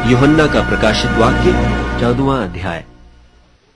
यूहन्ना का प्रकाशित वाक्य 14वां अध्याय।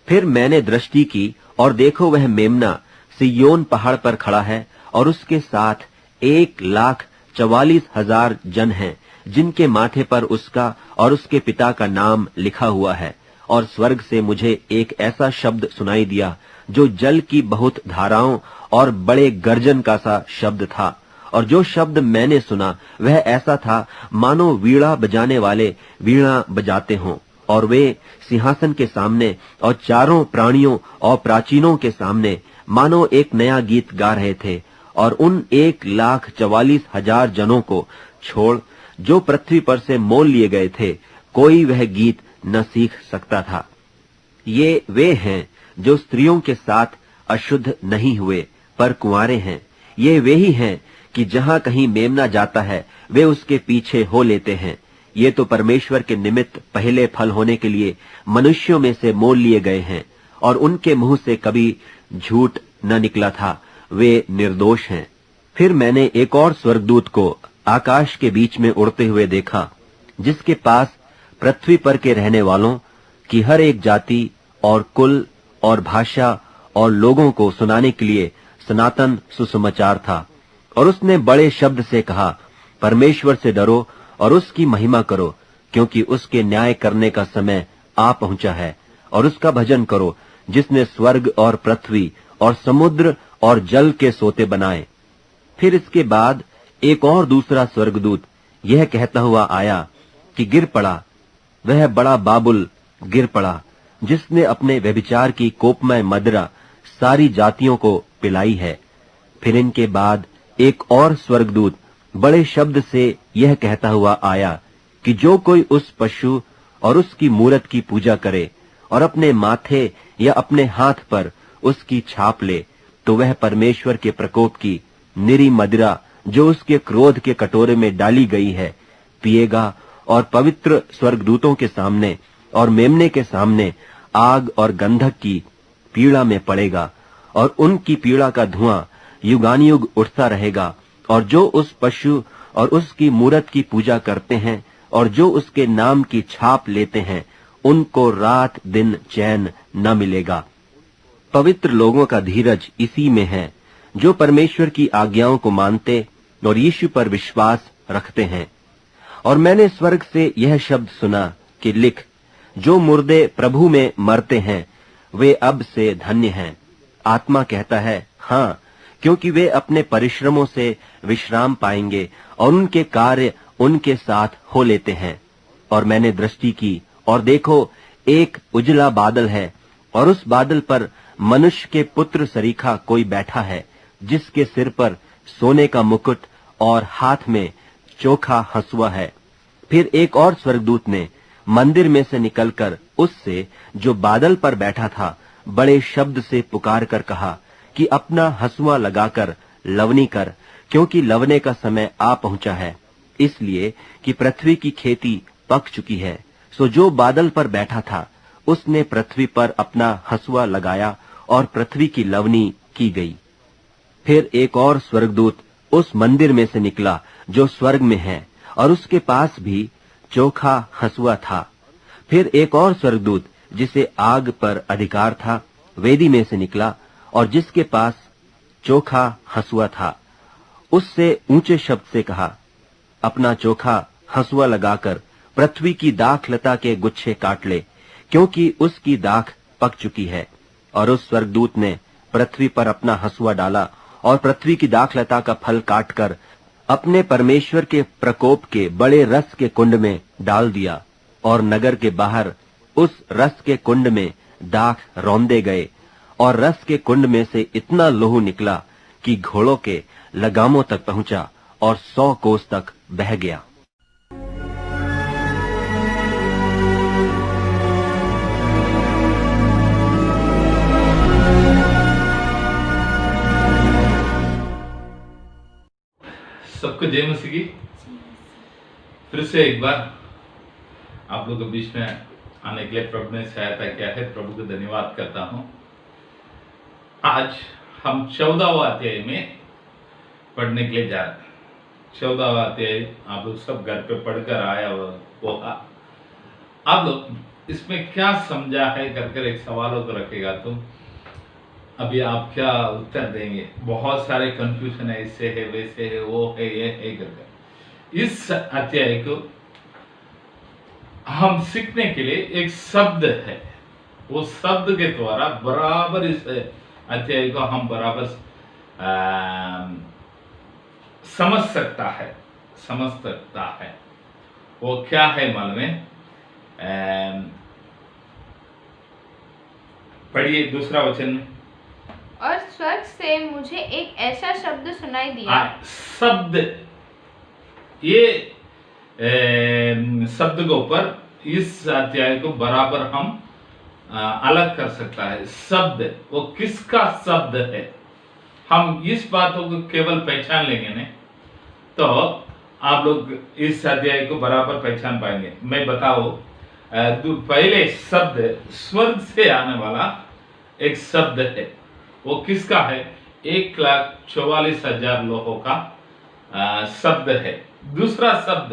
फिर मैंने दृष्टि की और देखो वह मेमना सिय्योन पहाड़ पर खड़ा है और उसके साथ 1,44,000 जन हैं, जिनके माथे पर उसका और उसके पिता का नाम लिखा हुआ है। और स्वर्ग से मुझे एक ऐसा शब्द सुनाई दिया जो जल की बहुत धाराओं और बड़े गर्जन का सा शब्द था। और जो शब्द मैंने सुना वह ऐसा था मानो वीणा बजाने वाले वीणा बजाते हों, और वे सिंहासन के सामने और चारों प्राणियों और प्राचीनों के सामने मानो एक नया गीत गा रहे थे। और उन 1,44,000 जनों को छोड़ जो पृथ्वी पर से मोल लिए गए थे, कोई वह गीत न सीख सकता था। ये वे हैं जो स्त्रियों के साथ अशुद्ध नहीं हुए पर कुंवारे हैं। ये वे ही हैं कि जहां कहीं मेमना जाता है वे उसके पीछे हो लेते हैं। ये तो परमेश्वर के निमित्त पहले फल होने के लिए मनुष्यों में से मोल लिए गए हैं, और उनके मुंह से कभी झूठ न निकला था। वे निर्दोष हैं। फिर मैंने एक और स्वर्गदूत को आकाश के बीच में उड़ते हुए देखा, जिसके पास पृथ्वी पर के रहने वालों की हर एक जाति और कुल और भाषा और लोगों को सुनाने के लिए सनातन सुसमाचार था। और उसने बड़े शब्द से कहा, परमेश्वर से डरो और उसकी महिमा करो, क्योंकि उसके न्याय करने का समय आ पहुंचा है। और उसका भजन करो, जिसने स्वर्ग और पृथ्वी और समुद्र और जल के सोते बनाए। फिर इसके बाद एक और दूसरा स्वर्गदूत यह कहता हुआ आया कि गिर पड़ा, वह बड़ा बाबुल गिर पड़ा, जिसने अपने व्यभिचार की कोपमय मदिरा सारी जातियों को पिलाई है। फिर इनके बाद एक और स्वर्गदूत बड़े शब्द से यह कहता हुआ आया कि जो कोई उस पशु और उसकी मूरत की पूजा करे और अपने माथे या अपने हाथ पर उसकी छाप ले, तो वह परमेश्वर के प्रकोप की निरी मदिरा जो उसके क्रोध के कटोरे में डाली गई है पिएगा, और पवित्र स्वर्गदूतों के सामने और मेमने के सामने आग और गंधक की पीड़ा में पड़ेगा। और उनकी पीड़ा का धुआं युगानुयुग उठता रहेगा। और जो उस पशु और उसकी मूरत की पूजा करते हैं और जो उसके नाम की छाप लेते हैं, उनको रात दिन चैन न मिलेगा। पवित्र लोगों का धीरज इसी में है, जो परमेश्वर की आज्ञाओं को मानते और यीशु पर विश्वास रखते हैं। और मैंने स्वर्ग से यह शब्द सुना कि लिख, जो मुर्दे प्रभु में मरते हैं वे अब से धन्य हैं। आत्मा कहता है, हाँ, क्योंकि वे अपने परिश्रमों से विश्राम पाएंगे और उनके कार्य उनके साथ हो लेते हैं। और मैंने दृष्टि की और देखो, एक उजला बादल है, और उस बादल पर मनुष्य के पुत्र सरीखा कोई बैठा है, जिसके सिर पर सोने का मुकुट और हाथ में चोखा हंसुआ है। फिर एक और स्वर्गदूत ने मंदिर में से निकलकर उससे जो बादल पर बैठा था बड़े शब्द से पुकार कर कहा कि अपना हंसुआ लगाकर लवनी कर, क्योंकि लवने का समय आ पहुंचा है, इसलिए कि पृथ्वी की खेती पक चुकी है। सो जो बादल पर बैठा था उसने पृथ्वी पर अपना हंसुआ लगाया और पृथ्वी की लवनी की गई। फिर एक और स्वर्गदूत उस मंदिर में से निकला जो स्वर्ग में है, और उसके पास भी चोखा हंसुआ था। फिर एक और स्वर्गदूत जिसे आग पर अधिकार था वेदी में से निकला, और जिसके पास चोखा हंसुआ था, उससे ऊंचे शब्द से कहा, अपना चोखा हंसुआ लगाकर पृथ्वी की दाख लता के गुच्छे काट ले, क्योंकि उसकी दाख पक चुकी है। और उस स्वर्गदूत ने पृथ्वी पर अपना हंसुआ डाला और पृथ्वी की दाख लता का फल काटकर अपने परमेश्वर के प्रकोप के बड़े रस के कुंड में डाल दिया। और नगर के बाहर उस रस के कुंड में दाख रौंदे गए, और रस के कुंड में से इतना लोहू निकला कि घोड़ों के लगामों तक पहुंचा और 100 कोस तक बह गया। सबको जय मसीह की। फिर से एक बार आप लोगों के बीच में आने के लिए प्रभु ने सहायता किया है, प्रभु को धन्यवाद करता हूं। आज हम 14वां अध्याय में पढ़ने के लिए जा रहे हैं। 14वां अध्याय आप लोग सब घर पे पढ़कर आया होगा। आप लोग इसमें क्या समझा है करकर एक सवालों को रखेगा तो अभी आप क्या उत्तर देंगे? बहुत सारे कंफ्यूजन है, इससे है, वैसे है, वो है, ये है करकर। इस अध्याय को हम सीखने के लिए एक शब्द है, वो शब्द के द्वारा बराबर इस अध्याय को हम बराबर समझ सकता है। वो क्या है मालूम है? पढ़िए दूसरा वचन में। और स्वर्ग से मुझे एक ऐसा शब्द सुनाई दिया। शब्द, ये शब्द के ऊपर इस अध्याय को बराबर हम अलग कर सकता है। शब्द, वो किसका शब्द है? हम इस बातों को केवल पहचान लेंगे ना तो आप लोग इस अध्याय को बराबर पहचान पाएंगे। मैं बताओ, पहले शब्द स्वर्ग से आने वाला एक शब्द है, वो किसका है? 1,44,000 लोगों का शब्द है। दूसरा शब्द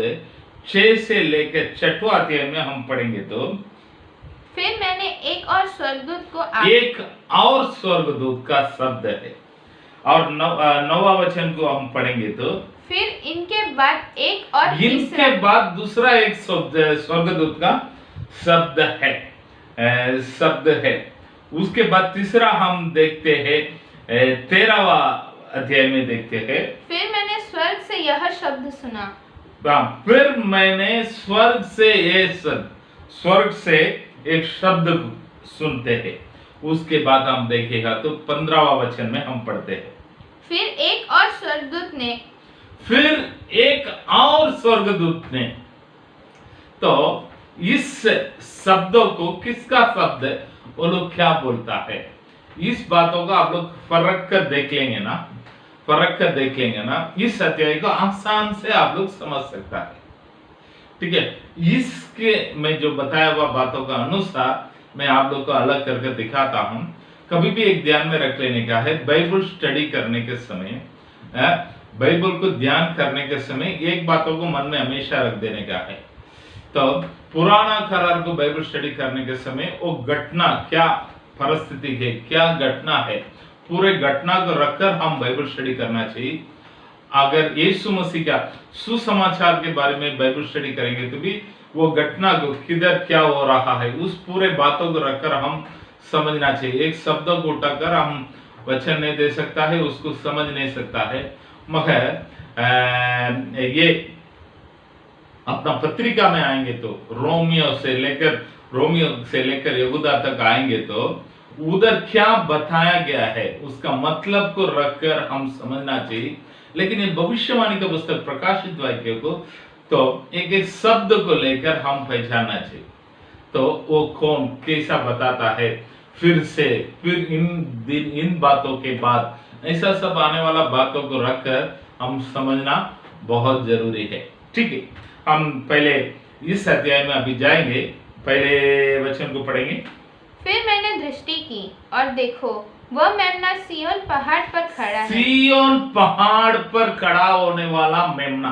6 से लेकर 6वां अध्याय में हम पढ़ेंगे तो फिर मैंने एक और स्वर्गदूत का शब्द है। और 9वां वचन को हम पढ़ेंगे तो फिर इनके बाद एक और इनके बाद दूसरा एक स्वर्गदूत का शब्द है। उसके बाद तीसरा हम देखते हैं 13वां अध्याय में देखते हैं। फिर मैंने स्वर्ग से यह शब्द सुना। फिर मैंने स्वर्ग से एक शब्द सुनते हैं। उसके बाद हम देखेगा तो 15वां वचन में हम पढ़ते हैं। फिर एक और स्वर्गदूत ने तो इस शब्दों को किसका शब्द है, वो लोग क्या बोलता है, इस बातों का आप लोग फर्क कर देख लेंगे ना, इस अध्याय को आसान से आप लोग समझ सकता है। ठीक है, इसके मैं जो बताया हुआ बातों का अनुसार मैं आप लोग को अलग करके दिखाता हूं। कभी भी एक ध्यान में रख लेने का है, बाइबल स्टडी करने के समय, बाइबल को ध्यान करने के समय एक बातों को मन में हमेशा रख देने का है। तो पुराना करार को बाइबल स्टडी करने के समय वो घटना क्या परिस्थिति है, क्या घटना है, पूरे घटना को रखकर हम बाइबल स्टडी करना चाहिए। अगर यीशु मसीह का सुसमाचार के बारे में बाइबल स्टडी करेंगे तो भी वो घटना को किधर क्या हो रहा है उस पूरे बातों को रखकर हम समझना चाहिए। एक शब्द को उठाकर हम वचन नहीं दे सकता है, उसको समझ नहीं सकता है। मगर ये अपना पत्रिका में आएंगे तो रोमियो से लेकर यहूदा तक आएंगे तो उधर क्या बताया गया है उसका मतलब को रखकर हम समझना चाहिए। लेकिन ये भविष्यवाणी का पुस्तक प्रकाशित वाक्य को तो एक एक शब्द को लेकर हम पहचानना चाहिए। तो वो कौन कैसा बताता है, फिर इन बातों के बाद ऐसा सब आने वाला बातों को रखकर हम समझना बहुत जरूरी है। ठीक है, हम पहले इस अध्याय में अभी जाएंगे, पहले वचन को पढ़ेंगे। फिर मैंने दृष्टि की और देखो वह मेमना सिय्योन पहाड़ पर खड़ा है। सिय्योन पहाड़ पर खड़ा होने वाला मेमना,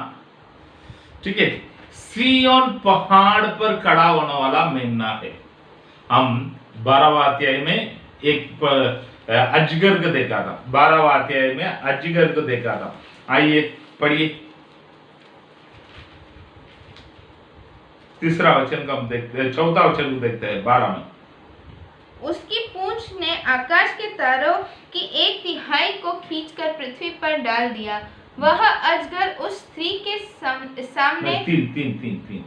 ठीक है, सिय्योन पहाड़ पर खड़ा होने वाला मेमना है। हम 12वां अध्याय में एक अजगर को देखा था, 12वां अध्याय में अजगर को देखा था। आइए पढ़िए, तीसरा वचन का हम देखते हैं, चौथा वचन को देखते हैं 12 में। उसकी पूंछ ने आकाश के तारों की 1/3 को खींचकर पृथ्वी पर डाल दिया। वह अजगर उस स्त्री के सामने तीन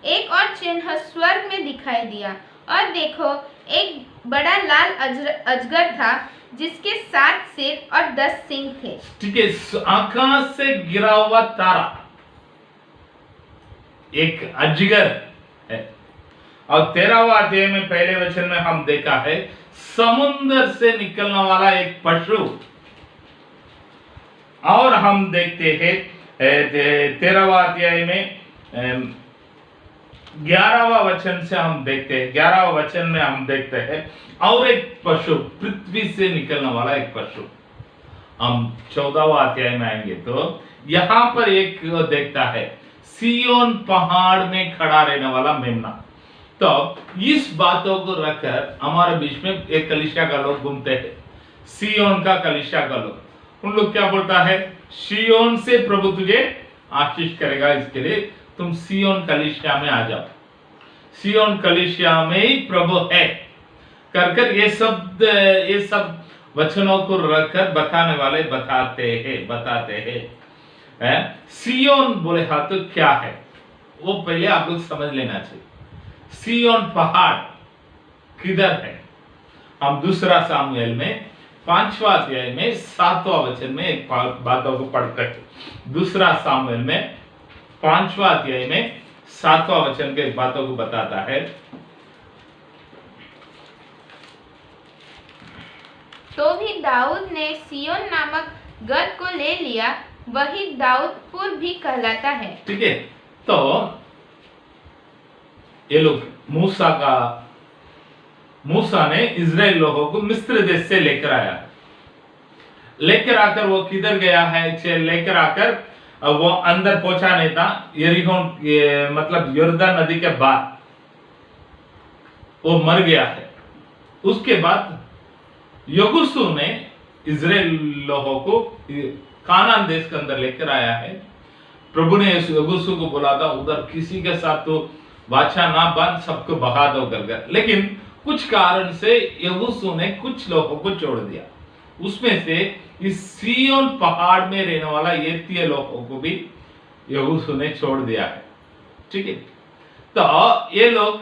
एक और चिन्ह स्वर्ग में दिखाई दिया, और देखो एक बड़ा लाल अजगर था जिसके 7 सिर और 10 सींग थे। ठीक है, आकाश से गिरा हुआ तारा एक अजगर है। और 13वां अध्याय में पहले वचन में हम देखा है समुद्र से निकलने वाला एक पशु। और हम देखते हैं 13वां अध्याय में 11वां वचन से हम देखते हैं, 11वां वचन में हम देखते हैं और एक पशु, पृथ्वी से निकलने वाला एक पशु। हम 14वां अध्याय में आएंगे तो यहां पर एक देखता है सिय्योन पहाड़ में खड़ा रहने वाला मेमना। तो इस बातों को रखकर हमारे बीच में एक कलीसिया का लोग घूमते हैं, सियोन का कलीसिया का लोग। उन लोग क्या बोलता है, सियोन से प्रभु तुझे आशीष करेगा, इसके लिए तुम सियोन कलीसिया में आ जाओ, सियोन कलीसिया में ही प्रभु है कर ये सब वचनों को रखकर बताने वाले बताते हैं। सियोन बोले हाँ तो क्या है, वो पहले आप लोग समझ लेना चाहिए। सियोन पहाड़ किधर है? हम दूसरा सामुएल में 5वां अध्याय में 7वां वचन में एक बातों को पढ़ते हैं। दूसरा सामुएल में 5वां अध्याय में 7वां वचन के बातों को बताता है। तो भी दाऊद ने सियोन नामक गढ़ को ले लिया, वही दाऊदपुर भी कहलाता है। ठीक है, तो ये लोग मूसा ने इजराइल लोगों को मिस्र देश से लेकर आया, लेकर आकर वो किधर गया है, लेकर आकर वो अंदर पहुंचा नहीं था, यरीहो मतलब यर्दन नदी के बाद वो मर गया है। उसके बाद यहोशू ने इजराइल लोगों को कानान देश के अंदर लेकर आया है। प्रभु ने यहोशू को बोला था उधर किसी के साथ तो वाचा ना बांध, सबको भगा दो कर, लेकिन कुछ कारण से यहोशू ने कुछ लोगों को छोड़ दिया। उसमें से इस सियोन पहाड़ में रहने वाला ये लोगों को भी यहोशू ने छोड़ दिया है। ठीक है, तो ये लोग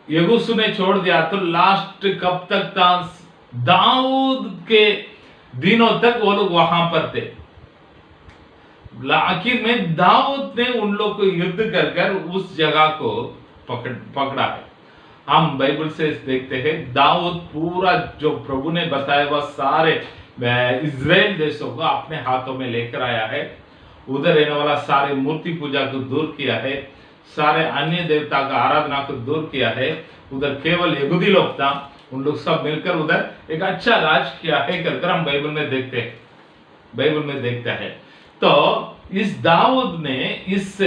यहोशू ने छोड़ दिया, तो लास्ट कब तक था? दाऊद के दिनों तक वो लोग वहां पर थे। आखिर में दाऊद ने उन लोग को युद्ध कर उस जगह को पकड़ा है। हम बाइबल से देखते हैं दाऊद पूरा जो प्रभु ने बताया वह सारे इजराइल देशों को अपने हाथों में लेकर आया है। उधर रहने वाला सारे मूर्ति पूजा को दूर किया है, सारे अन्य देवता का आराधना को दूर किया है। उधर केवल यहूदी लोग था, उन लोग सब मिलकर उधर एक अच्छा राज किया है कर हम बाइबल में देखते हैं, बाइबल में देखता है। तो इस दाऊद ने इस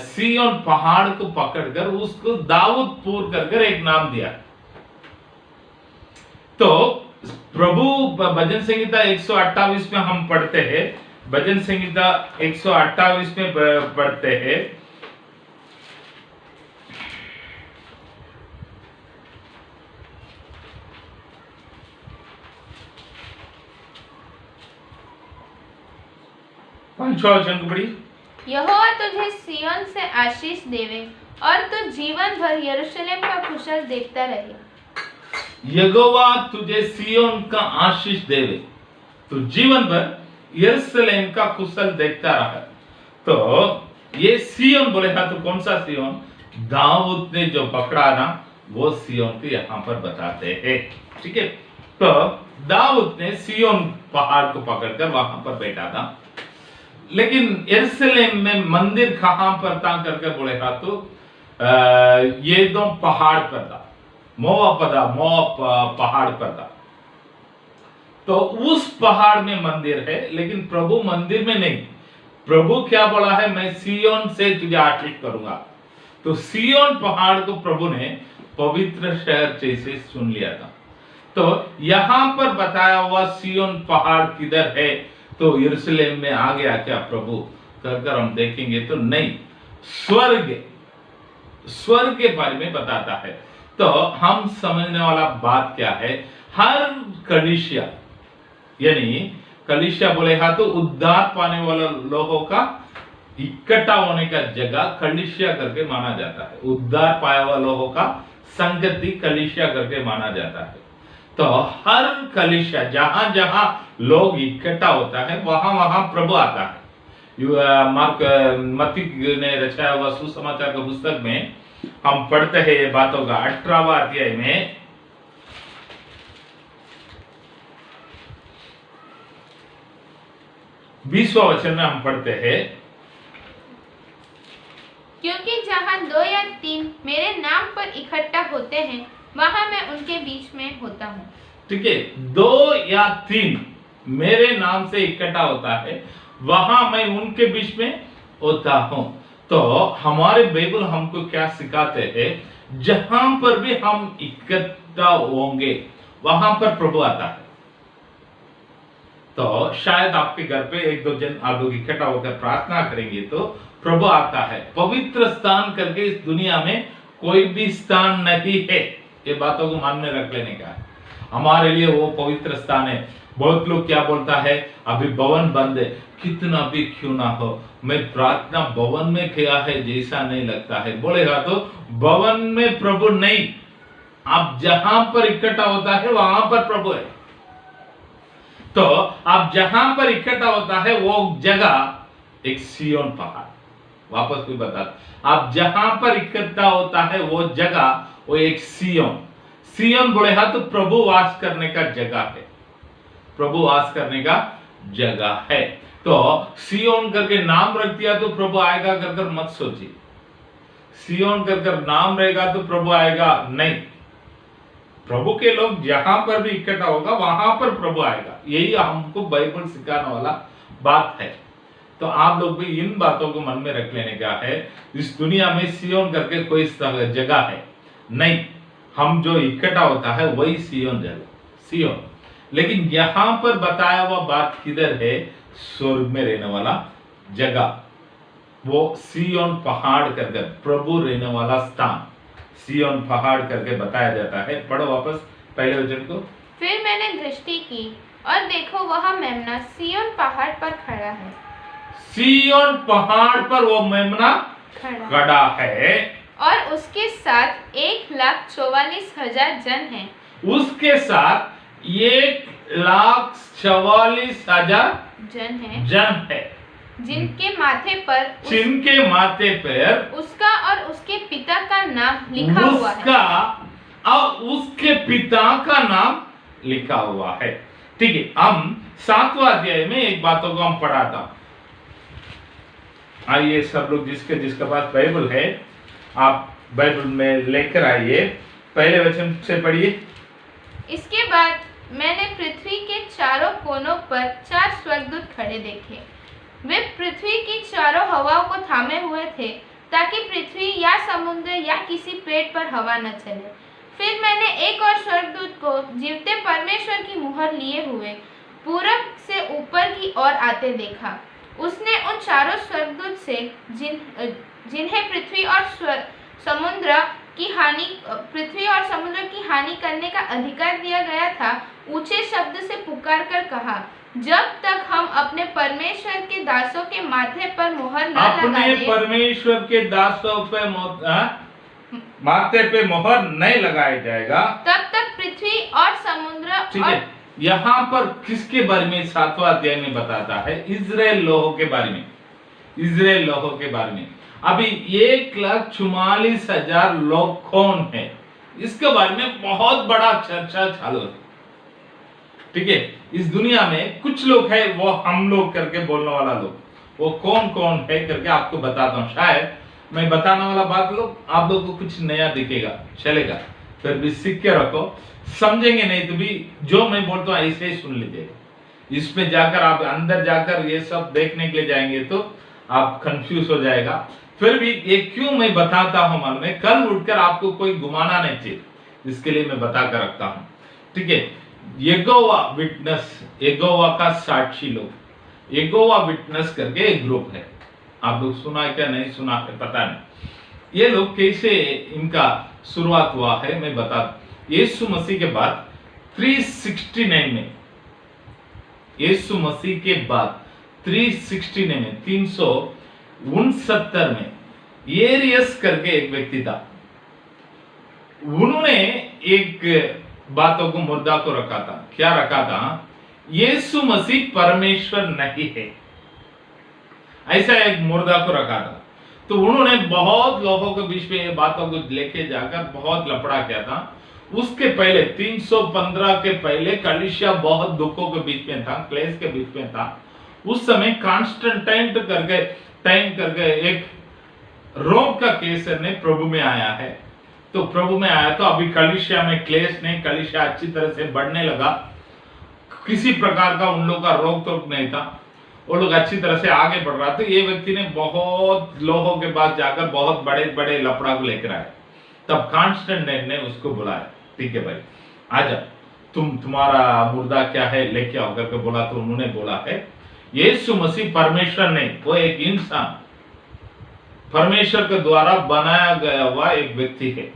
सियोन पहाड़ को पकड़कर उसको दाऊदपुर कर एक नाम दिया। तो प्रभु भजन संहिता 128 में हम पढ़ते हैं, भजन संहिता 128 में पढ़ते हैं, पांचवा वचन को पढ़िए। यहोवा तुझे सियोन से आशीष देवे और तू जीवन भर यरूशलेम का कुशल देखता रहे। यहोवा तुझे सियोन का आशीष देवे, तू जीवन भर यरूशलेम का कुशल देखता रहा। तो ये सियोन बोले था, तो कौन सा सियोन? दाऊद ने जो पकड़ा ना वो सियोन को यहाँ पर बताते हैं। ठीक है, तो दाऊद ने सियोन पहाड़ को पकड़कर वहां पर बैठा था, लेकिन यरूशलेम में मंदिर कहां पर था करके बोले था, तो ये दो पहाड़ पर था, मोआब पहाड़ पर था। तो उस पहाड़ में मंदिर है, लेकिन प्रभु मंदिर में नहीं। प्रभु क्या बोला है, मैं सियोन से तुझे आशीष करूंगा। तो सियोन पहाड़ को प्रभु ने पवित्र शहर जैसे सुन लिया था। तो यहां पर बताया हुआ सियोन पहाड़ किधर है, तो यरूशलेम में आ गया क्या प्रभु कर हम देखेंगे तो नहीं, स्वर्ग के बारे में बताता है। तो हम समझने वाला बात क्या है, हर कलीसिया यानी कलीसिया बोले हाँ तो उद्धार पाने वाले लोगों का इकट्ठा होने का जगह कलीसिया करके माना जाता है। उद्धार पाया हुआ लोगों का संगति कलीसिया करके माना जाता है। तो हर कलीसिया जहां जहां लोग इकट्ठा होता है वहां वहां प्रभु आता है। मार्क मत्ती ने रचाया हुआ सुसमाचार का पुस्तक में हम पढ़ते हैं ये बातों का 18वां अध्याय में 20वां वचन में हम पढ़ते हैं, क्योंकि जहां 2 या 3 मेरे नाम पर इकट्ठा होते हैं वहां मैं उनके बीच में होता हूँ। ठीक है, 2 या 3 मेरे नाम से इकट्ठा होता है वहां मैं उनके बीच में होता हूं। तो हमारे बाइबल हमको क्या सिखाते हैं, जहां पर भी हम इकट्ठा होंगे वहां पर प्रभु आता है। तो शायद आपके घर पे एक दो जन आप लोग इकट्ठा होकर प्रार्थना करेंगे तो प्रभु आता है। पवित्र स्थान करके इस दुनिया में कोई भी स्थान नहीं है, ये बातों को मान में रख लेने का है। हमारे लिए वो पवित्र स्थान है। बहुत लोग क्या बोलता है, अभी भवन बंद है, कितना भी क्यों ना हो, मैं प्रार्थना भवन में किया है जैसा नहीं लगता है। बोलेगा तो भवन में प्रभु नहीं, आप जहां पर इकट्ठा होता है वहां पर प्रभु है। तो आप जहां पर इकट्ठा होता है वो जगह एक सियोन पहाड़, वापस कोई बता, आप जहां पर इकट्ठा होता है वो जगह वो एक सियोन। सियोन बोले तो प्रभु वास करने का जगह है, प्रभु वास करने का जगह है। तो सियोन करके नाम रख दिया तो प्रभु आएगा कर मत सोचिए। सियोन कर नाम रहेगा तो प्रभु आएगा नहीं। प्रभु के लोग जहां पर भी इकट्ठा होगा वहां पर प्रभु आएगा। यही हमको बाइबल सिखाने वाला बात है। तो आप लोग भी इन बातों को मन में रख लेने का है। इस दुनिया में सियोन करके कोई जगह है नहीं, हम जो इकट्ठा होता है वही सियोन जगह, सियोन। लेकिन यहां पर बताया हुआ बात किधर है, स्वर्ग में रहने वाला जगह, वो सियोन पहाड़ करके प्रभु रहने वाला स्थान, सियोन पहाड़ करके बताया जाता है। पढ़ो वापस पहले वचन को। फिर मैंने दृष्टि की और देखो वह मेमना सियोन पहाड़ पर खड़ा है। सियोन पहाड़ पर वो मेमना खड़ा है और उसके साथ 1,44,000 जन हैं। उसके साथ 1,44,000 जन है जिनके माथे पर उसका और उसके पिता का नाम लिखा हुआ है। उसका और उसके पिता का नाम लिखा हुआ है। ठीक है, हम 7वां अध्याय में एक बातों को हम पढ़ा था। आइए सब लोग जिसके पास बाइबल है आप बाइबल में लेकर आइए, पहले वचन से पढ़िए। इसके बाद मैंने पृथ्वी के चारों कोनों पर 4 स्वर्गदूत खड़े देखे। वे पृथ्वी की चारों हवाओं को थामे हुए थे ताकि पृथ्वी या समुद्र या किसी पेड़ पर हवा न चले। फिर मैंने एक और स्वर्गदूत को जीवते परमेश्वर की मुहर लिए हुए पूरब से ऊपर की ओर आते देखा। उसने उन चारों स्वर्गदूत से जिन्हें पृथ्वी और समुद्र की हानि करने का अधिकार दिया गया था, ऊंचे शब्द से पुकार कर कहा, जब तक हम अपने परमेश्वर के दासों के माथे पर मोहर न लगा दें, परमेश्वर के दासों पे माथे पे मोहर नहीं लगाया जाएगा, तब तक पृथ्वी और समुद्र। ठीक है, यहाँ पर किसके बारे में 7वां अध्याय में बताता है, इजराइल लोगों के बारे में, इजराइल लोगों के बारे में। अभी 1,44,000 लोग कौन है, इसके बारे में बहुत बड़ा चर्चा चालू है। ठीक है, इस दुनिया में कुछ लोग है वो हम लोग करके बोलने वाला लोग, वो कौन कौन है करके आपको बताता हूँ। शायद मैं बताने वाला बात लोग आप लोग को कुछ नया दिखेगा, चलेगा, फिर भी सीख के रखो, समझेंगे नहीं तो भी जो मैं बोलता हूँ ऐसे ही सुन लीजिएगा। इसमें जाकर आप अंदर जाकर ये सब देखने के लिए जाएंगे तो आप कंफ्यूज हो जाएगा। फिर भी ये क्यों मैं बताता हूँ मन में, कल उठकर आपको कोई घुमाना नहीं चाहिए, इसके लिए मैं बता कर रखता हूँ। ठीक है, यहोवा विटनेस, यहोवा का साक्षी लोग, यहोवा विटनेस करके एक ग्रुप है, आप लोग सुना है क्या नहीं सुना है पता नहीं। ये लोग कैसे इनका शुरुआत हुआ है मैं बता। यीशु मसीह के बाद 369 में, यीशु मसीह के बाद 369 में 369 में एरियस करके एक व्यक्ति था। उन्होंने एक बातों को मुर्दा को रखा था। क्या रखा था? यीशु मसीह परमेश्वर नहीं है, ऐसा एक मुर्दा को रखा था। तो उन्होंने बहुत लोगों के बीच में ये बातों को लेके जाकर बहुत लफड़ा किया था। उसके पहले 315 के पहले कलीसिया बहुत दुखों के बीच में था, क्लेश के बीच में था। उस समय कॉन्स्टेंटाइन करके एक रोम का केसर ने प्रभु में आया है। तो प्रभु में आया तो अभी कलीसिया में क्लेश नहीं, कलीसिया अच्छी तरह से बढ़ने लगा, किसी प्रकार का उन लोग का रोक टोक नहीं था, वो लोग अच्छी तरह से आगे बढ़ रहा था। ये व्यक्ति ने बहुत लोगों के पास जाकर बहुत बड़े बड़े लफड़ा को लेकर आए। तब कांस्टेंटाइन ने उसको बुलाया, ठीक है भाई आजा, तुम्हारा मुर्दा क्या है लेके आओ करके बोला। तो उन्होंने बोला है यीशु मसीह परमेश्वर नहीं, वो एक इंसान, परमेश्वर के द्वारा बनाया गया हुआ एक व्यक्ति है।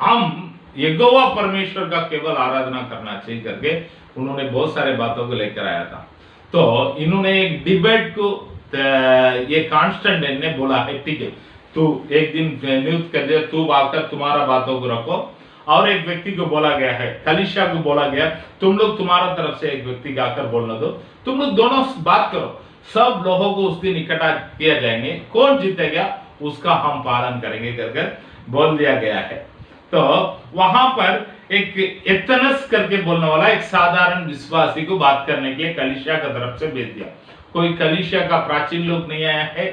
हम यहोवा परमेश्वर का केवल आराधना करना चाहिए करके उन्होंने बहुत सारे बातों को लेकर आया था। तो इन्होंने एक डिबेट को ये कांस्टेंटाइन ने बोला है, ठीक है तू एक दिन नियुक्त कर दे, तू आकर तुम्हारा बातों को रखो। और एक व्यक्ति को बोला गया है, कलीसिया को बोला गया तुम लोग तुम्हारा तरफ से एक व्यक्ति गाकर बोलने दो, तुम लोग दोनों बात करो, सब लोगों को उस दिन इकट्ठा किया जाएंगे, कौन जीतेगा उसका हम पालन करेंगे करके बोल दिया गया है। तो वहां पर एक एथनस करके बोलने वाला एक साधारण विश्वासी को बात करने के लिए कलीसिया की तरफ से भेज दिया। कोई कलीसिया का प्राचीन लोग नहीं आया है,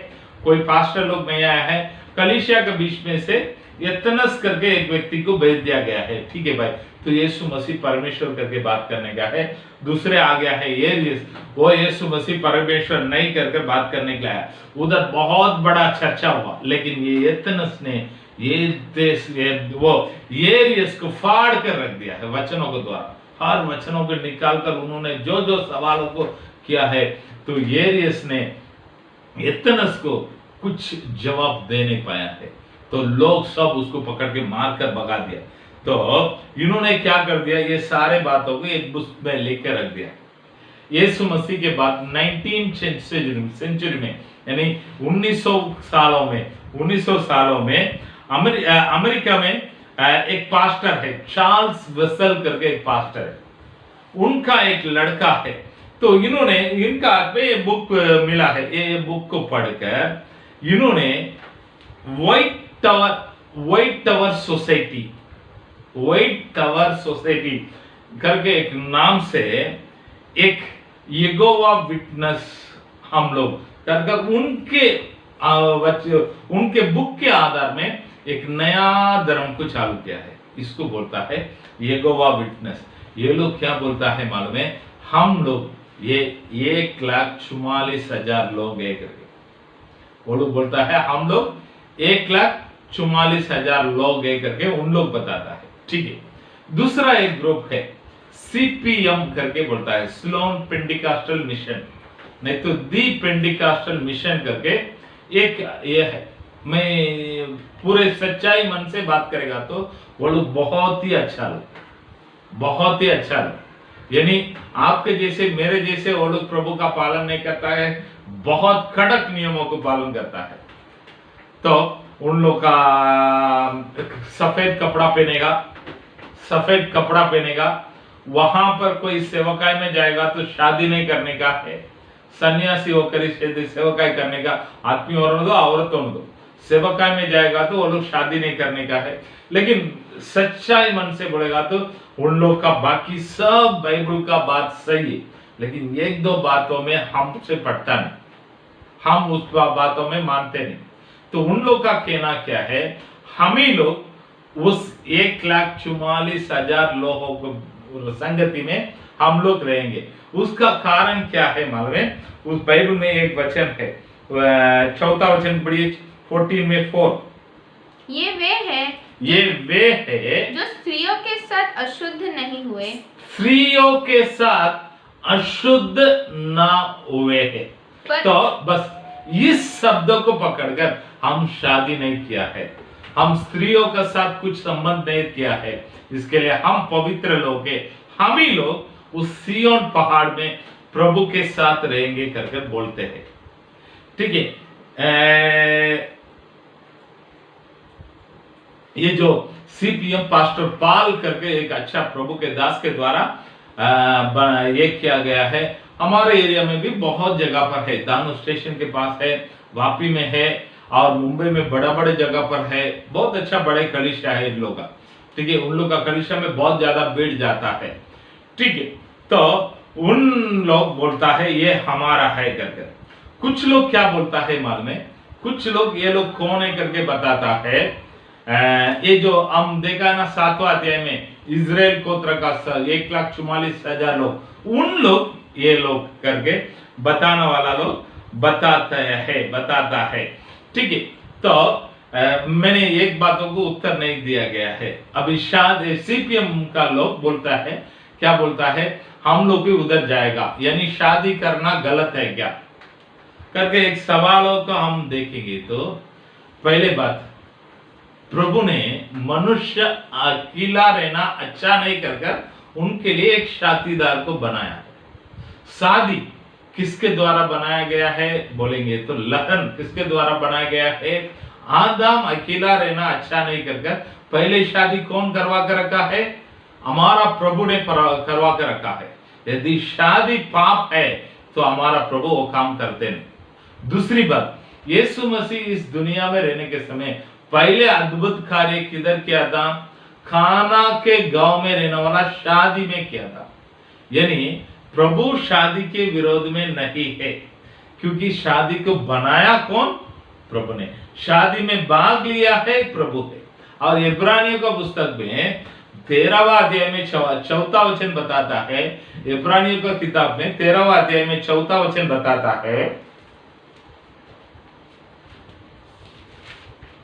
कोई पास्टर लोग नहीं आया है, कलीसिया के बीच में से एथनस करके एक व्यक्ति को भेज दिया गया है, ठीक है भाई। तो यीशु मसीह परमेश्वर करके बात करने का है। दूसरे आ गया है ये, वो यीशु मसीह परमेश्वर नहीं करके बात करने के लिए आया। उधर बहुत बड़ा चर्चा हुआ, लेकिन ये एथनस ने एरियस को फाड़ कर रख दिया है वचनों के द्वारा। हर वचनों को निकालकर उन्होंने जो जो सवालों को किया है, तो एरियस ने एथनस को कुछ जवाब दे नहीं पाया है। तो लोग सब उसको पकड़ के मार कर भगा दिया। तो इन्होंने क्या कर दिया, ये सारे बातों को एक बुक में लेकर रख दिया। यीशु मसीह के बाद 19th सेंचुरी में यानी 1900 सालों में अमेरिका में एक पास्टर है, चार्ल्स वेसल करके एक पास्टर है, उनका एक लड़का है। तो इन्होंने इनका ये बुक मिला है, ये बुक को पढ़कर इन्होंने व्हाइट टावर सोसाइटी करके एक नाम से एक यहोवा विटनेस हम लोग करके उनके बुक के आधार में एक नया धर्म को चालू किया है। इसको बोलता है यहोवा विटनेस। ये लोग क्या बोलता है मालूम है, हम लोग ये 1,44,000 लोग है करके वो लोग बोलता है हम लोग 1,44,000 लोग है करके उन लोग बताता है, ठीक है। दूसरा एक ग्रुप है CPM करके बोलता है, सिलोन पेंटिकॉस्टल मिशन, नहीं तो दी पेंटिकॉस्टल मिशन करके एक ये है। मैं पूरे सच्चाई मन से बात करेगा तो वो लोग बहुत ही अच्छा लोग, यानी आपके जैसे मेरे जैसे वो लोग प्रभु का पालन नहीं करता है, बहुत कड़क नियमों को पालन करता है। तो उन लोग का सफेद कपड़ा पहनेगा, वहां पर कोई सेवकाई में जाएगा तो शादी नहीं करने का है, सन्यासी होकर सेवकाई करने का, आदमी होने दो औरत होने दो, सेवकाई में जाएगा तो वो लोग शादी नहीं करने का है। लेकिन सच्चाई मन से बोलेगा तो उन लोग का बाकी सब बाइबल का बात सही है, लेकिन एक दो बातों में हमसे पटता नहीं, हम उस बातों में मानते नहीं। तो उन लोग का कहना क्या है, हम ही लोग उस 1,44,000 लोगों को संगति में हम लोग रहेंगे। उसका कारण क्या है मालूम है, उस बाइबल में एक वचन है, 4वां वचन पढ़िए 14 में 4। ये वे है जो स्त्रियों के साथ अशुद्ध नहीं हुए, स्त्रियों के साथ अशुद्ध ना हुए है। तो बस इस शब्द को पकड़कर हम शादी नहीं किया है, हम स्त्रियों के साथ कुछ संबंध नहीं किया है, इसके लिए हम पवित्र लोग हैं, हम ही लोग उस सिय्योन पहाड़ में प्रभु के साथ रहेंगे करके बोलते हैं, ठीक है। ये जो CPM पास्टर पाल करके एक अच्छा प्रभु के दास के द्वारा ये किया गया है, हमारे एरिया में भी बहुत जगह पर है, दानू स्टेशन के पास है, वापी में है और मुंबई में बड़ा बड़े जगह पर है। बहुत अच्छा बड़े कलीसिया है इन लोग का, ठीक है। उन लोग का कलीसिया में बहुत ज्यादा भीड़ जाता है, ठीक है। तो उन लोग बोलता है ये हमारा है करके। कुछ लोग क्या बोलता है मालूम है, कुछ लोग ये लोग कौन है करके बताता है। ये जो हम देखा ना 7वां अध्याय में इजराइल गोत्र का 1,44,000 लोग, उन लोग ये लोग करके बताने वाला लोग बताता है, ठीक है। तो मैंने एक बातों को उत्तर नहीं दिया गया है। अभी शायद सीपीएम का लोग बोलता है, क्या बोलता है, हम लोग भी उधर जाएगा, यानी शादी करना गलत है क्या करके एक सवालों को हम देखेंगे। तो पहले बात, प्रभु ने मनुष्य अकेला रहना अच्छा नहीं कर उनके लिए एक साथीदार को बनाया। शादी किसके द्वारा बनाया गया है बोलेंगे तो लगन किसके द्वारा बनाया गया है। आदम अकेला रहना अच्छा नहीं कर पहले शादी कौन करवा कर रखा है, हमारा प्रभु ने करवा कर रखा है। यदि शादी पाप है तो हमारा प्रभु वो काम करते नहीं। दूसरी बात, यीशु मसीह इस दुनिया में रहने के समय पहले अद्भुत कार्य किधर किया था, खाना के गांव में रहने वाला शादी में किया था। यानी प्रभु शादी के विरोध में नहीं है, क्योंकि शादी को बनाया कौन, प्रभु ने। शादी में भाग लिया है प्रभु है। और इब्रानियों का पुस्तक में 13वां अध्याय में 4वां वचन बताता है, इब्रानियों का किताब में 13वां अध्याय में 4वां वचन बताता है,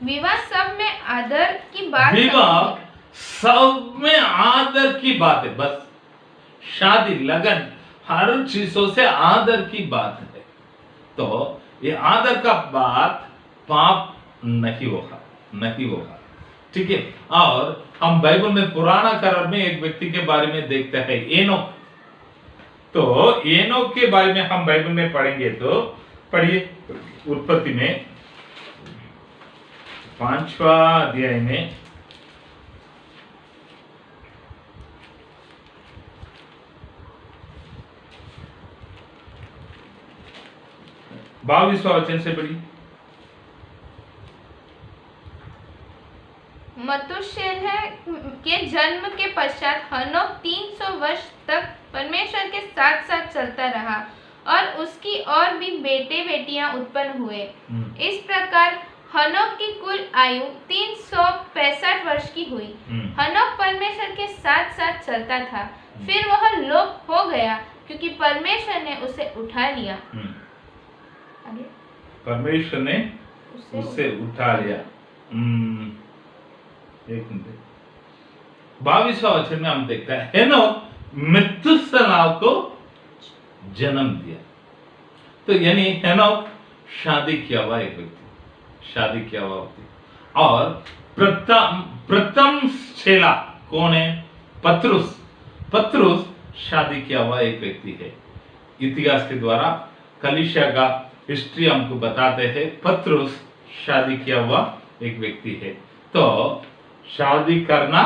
विवाह सब में आदर की बात, विवाह सब में आदर की बात है। बस शादी लगन हर चीजों से आदर की बात है। तो ये आदर का बात पाप नहीं होगा, नहीं होगा, ठीक है। और हम बाइबल में पुराना करार में एक व्यक्ति के बारे में देखते हैं, एनोक। तो एनोक के बारे में हम बाइबल में पढ़ेंगे तो पढ़िए, उत्पत्ति में 5वां अध्याय में 22वां वचन से पढ़िए। मतुशेलह के जन्म के पश्चात हनोक 300 वर्ष तक परमेश्वर के साथ साथ चलता रहा और उसकी और भी बेटे बेटियां उत्पन्न हुए। इस प्रकार हनोक की कुल आयु 365 वर्ष की हुई। हनोक परमेश्वर के साथ साथ चलता था, फिर वह लोप हो गया क्योंकि परमेश्वर ने उसे उठा लिया। परमेश्वर ने उसे उठा लिया। एक मिनट, 22वां वचन में हम देखते हैं, हेनोक मेतुसेलह को जन्म दिया। तो यानी हेनोक शादी किया हुआ एक व्यक्ति, शादी किया हुआ व्यक्ति। और प्रथम शेला कौन है, पत्रुस। पत्रुस शादी किया हुआ एक व्यक्ति है। इतिहास के द्वारा कलीसिया का हिस्ट्री हमको बताते हैं, पत्रुस शादी किया हुआ एक व्यक्ति है। तो शादी करना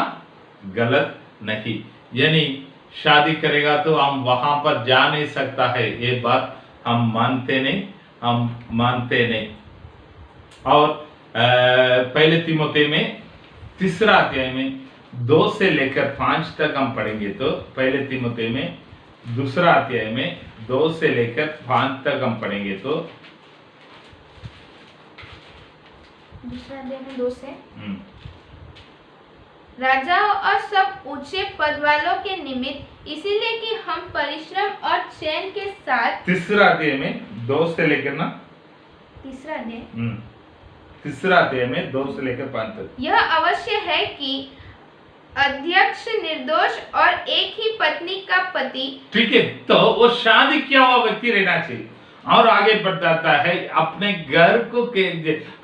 गलत नहीं, यानी शादी करेगा तो हम वहां पर जा नहीं सकता है, ये बात हम मानते नहीं, हम मानते नहीं। और पहले तीमुथियुस में 3 अध्याय में 2 से लेकर 5 तक हम पढ़ेंगे। तो पहले तीमुथियुस में 2 अध्याय में 2 से लेकर 5 तक हम पढ़ेंगे। तो 2 अध्याय में 2 से राजाओं और सब ऊंचे पद वालों के निमित्त, इसीलिए कि हम परिश्रम और चैन के साथ। 3 अध्याय में 2 से लेकर ना 3 अध्याय 3 अध्याय में 2 से लेकर 5 तक, यह अवश्य है कि अध्यक्ष निर्दोष और एक ही पत्नी का पति, ठीक है। तो वो शादी किया हुआ व्यक्ति रहना चाहिए। और आगे बताता है अपने घर को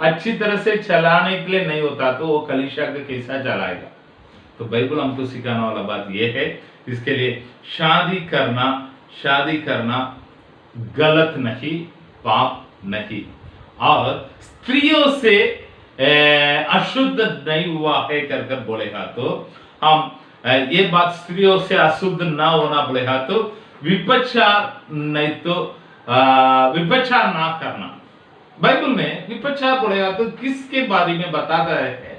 अच्छी तरह से चलाने के लिए नहीं होता तो वो कलीसिया को कैसा चलाएगा। तो बाइबल हमको सिखाने वाला बात यह है, इसके लिए शादी करना गलत नहीं, पाप नहीं। और स्त्रियों से अशुद्ध नहीं हुआ है कर बोलेगा तो हम ये बात स्त्रियों से अशुद्ध ना होना बोलेगा तो विपचार नहीं, तो विपचार ना करना। बाइबल में विपचार बोलेगा तो किसके बारे में बताता है,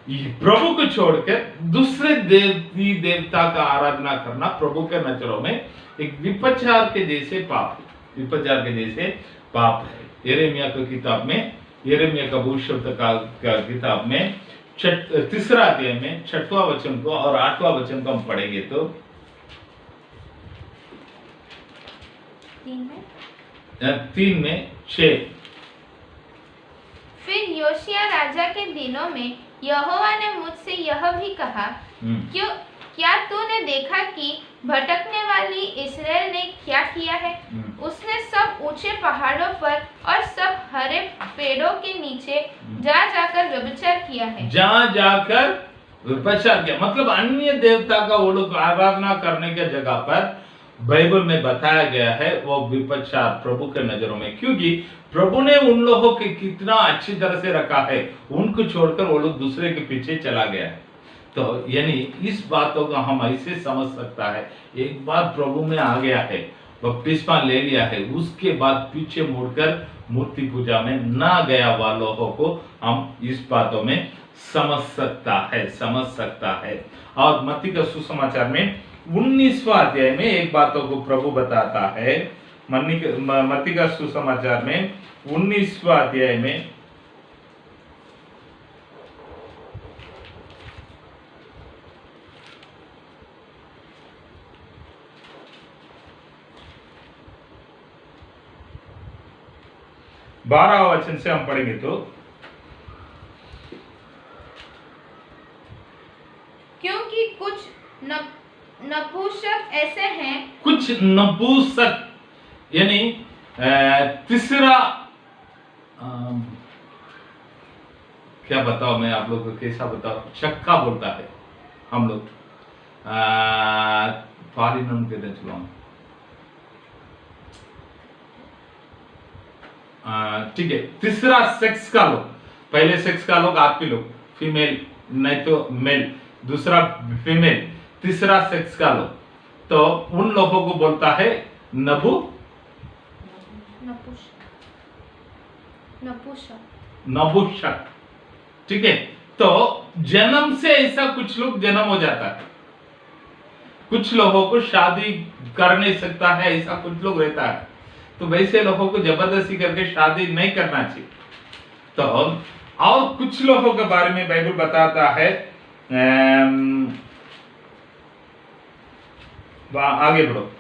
प्रभु को छोड़कर दूसरे देवी देवता का आराधना करना प्रभु के नजरों में एक विपचार के जैसे पाप है, विपचार के जैसे पाप है। यिर्मयाह की किताब में, यिर्मयाह का भविष्यवक्ता का किताब में 3 अध्याय में 6वां वचन को और 8वां वचन को हम पढ़ेंगे। तो 3 में 6, फिर राजा के दिनों में यहोवा ने मुझसे यह भी कहा, क्या तूने देखा कि भटकने वाली इस्राएल ने क्या किया है? उसने सब ऊंचे पहाड़ों पर और सब हरे पेड़ों के नीचे जा जाकर व्यभिचार किया है। जा जाकर व्यभिचार किया मतलब अन्य देवता का वो लोग आराधना करने के जगह पर बाइबल में बताया गया है वो व्यभिचार प्रभु के नजरों में, क्योंकि प्रभु ने उन लोगों के कितना अच्छी तरह से रखा है, उनको छोड़कर वो लोग दूसरे के पीछे चला गया है। तो यानी इस बातों का हम ऐसे समझ सकता है, एक बार प्रभु में आ गया है, बपतिस्मा ले लिया है, उसके बाद पीछे मुड़कर मूर्ति पूजा में ना गया वालों को हम इस बातों में समझ सकता है। और मत्ती का सुसमाचार में 19वां अध्याय में एक बातों को प्रभु बताता है। मत्ती का सुसमाचार में 19वां अध्याय में 12वां वचन से हम पढ़ेंगे तो, क्योंकि कुछ नपुंसक ऐसे हैं, कुछ नपुंसक यानी तीसरा क्या बताओ मैं आप लोग को कैसा बताओ, चक्का बोलता है हम लोग पारिनम कहते हैं। चलो ठीक है, तीसरा सेक्स का लोग, पहले सेक्स का लोग आपके लोग फीमेल नहीं तो मेल, दूसरा फीमेल, तीसरा सेक्स का लोग, तो उन लोगों को बोलता है नपुंसक। ठीक है, तो जन्म से ऐसा कुछ लोग जन्म हो जाता है, कुछ लोगों को शादी कर नहीं सकता है, ऐसा कुछ लोग रहता है, तो वैसे लोगों को जबरदस्ती करके शादी नहीं करना चाहिए। तो और कुछ लोगों के बारे में बाइबल बताता है, आगे बढ़ो।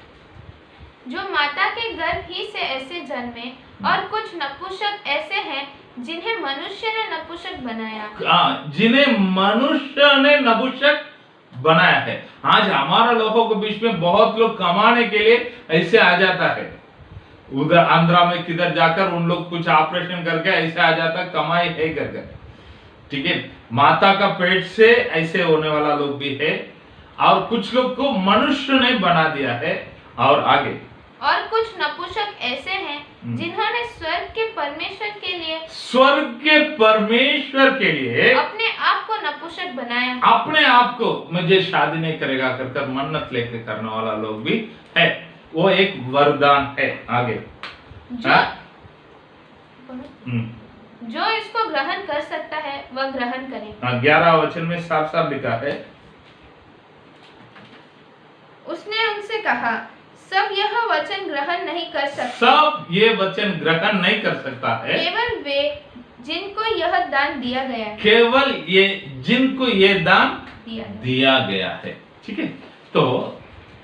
जो माता के गर्भ ही से ऐसे जन्मे, और कुछ नपुंसक ऐसे हैं जिन्हें मनुष्य ने नपुंसक बनाया। जिन्हें मनुष्य ने नपुंसक बनाया है। आज हमारा लोगों के बीच में बहुत लोग कमाने के लिए ऐसे आ जाता है, उधर आंध्रा में किधर जाकर उन लोग कुछ ऑपरेशन करके ऐसे आ जाता, कमाई है करके। ठीक है, माता का पेट से ऐसे होने वाला लोग भी है, और कुछ लोग को मनुष्य ने बना दिया है। और आगे, और कुछ नपुंसक ऐसे हैं जिन्होंने स्वर्ग के परमेश्वर के लिए अपने आप को नपुंसक बनाया, अपने आप को मुझे शादी नहीं करेगा कर मन्नत लेके करने वाला लोग भी है, वो एक वरदान है। आगे, जो इसको ग्रहण कर सकता है वह ग्रहण करे। 11 वचन में साफ साफ लिखा है, उसने उनसे कहा, सब यह वचन ग्रहण नहीं कर सकते, सब ये वचन ग्रहण नहीं कर सकता है, केवल वे जिनको यह दान दिया गया है, केवल ये जिनको ये दान दिया गया है। ठीक है, तो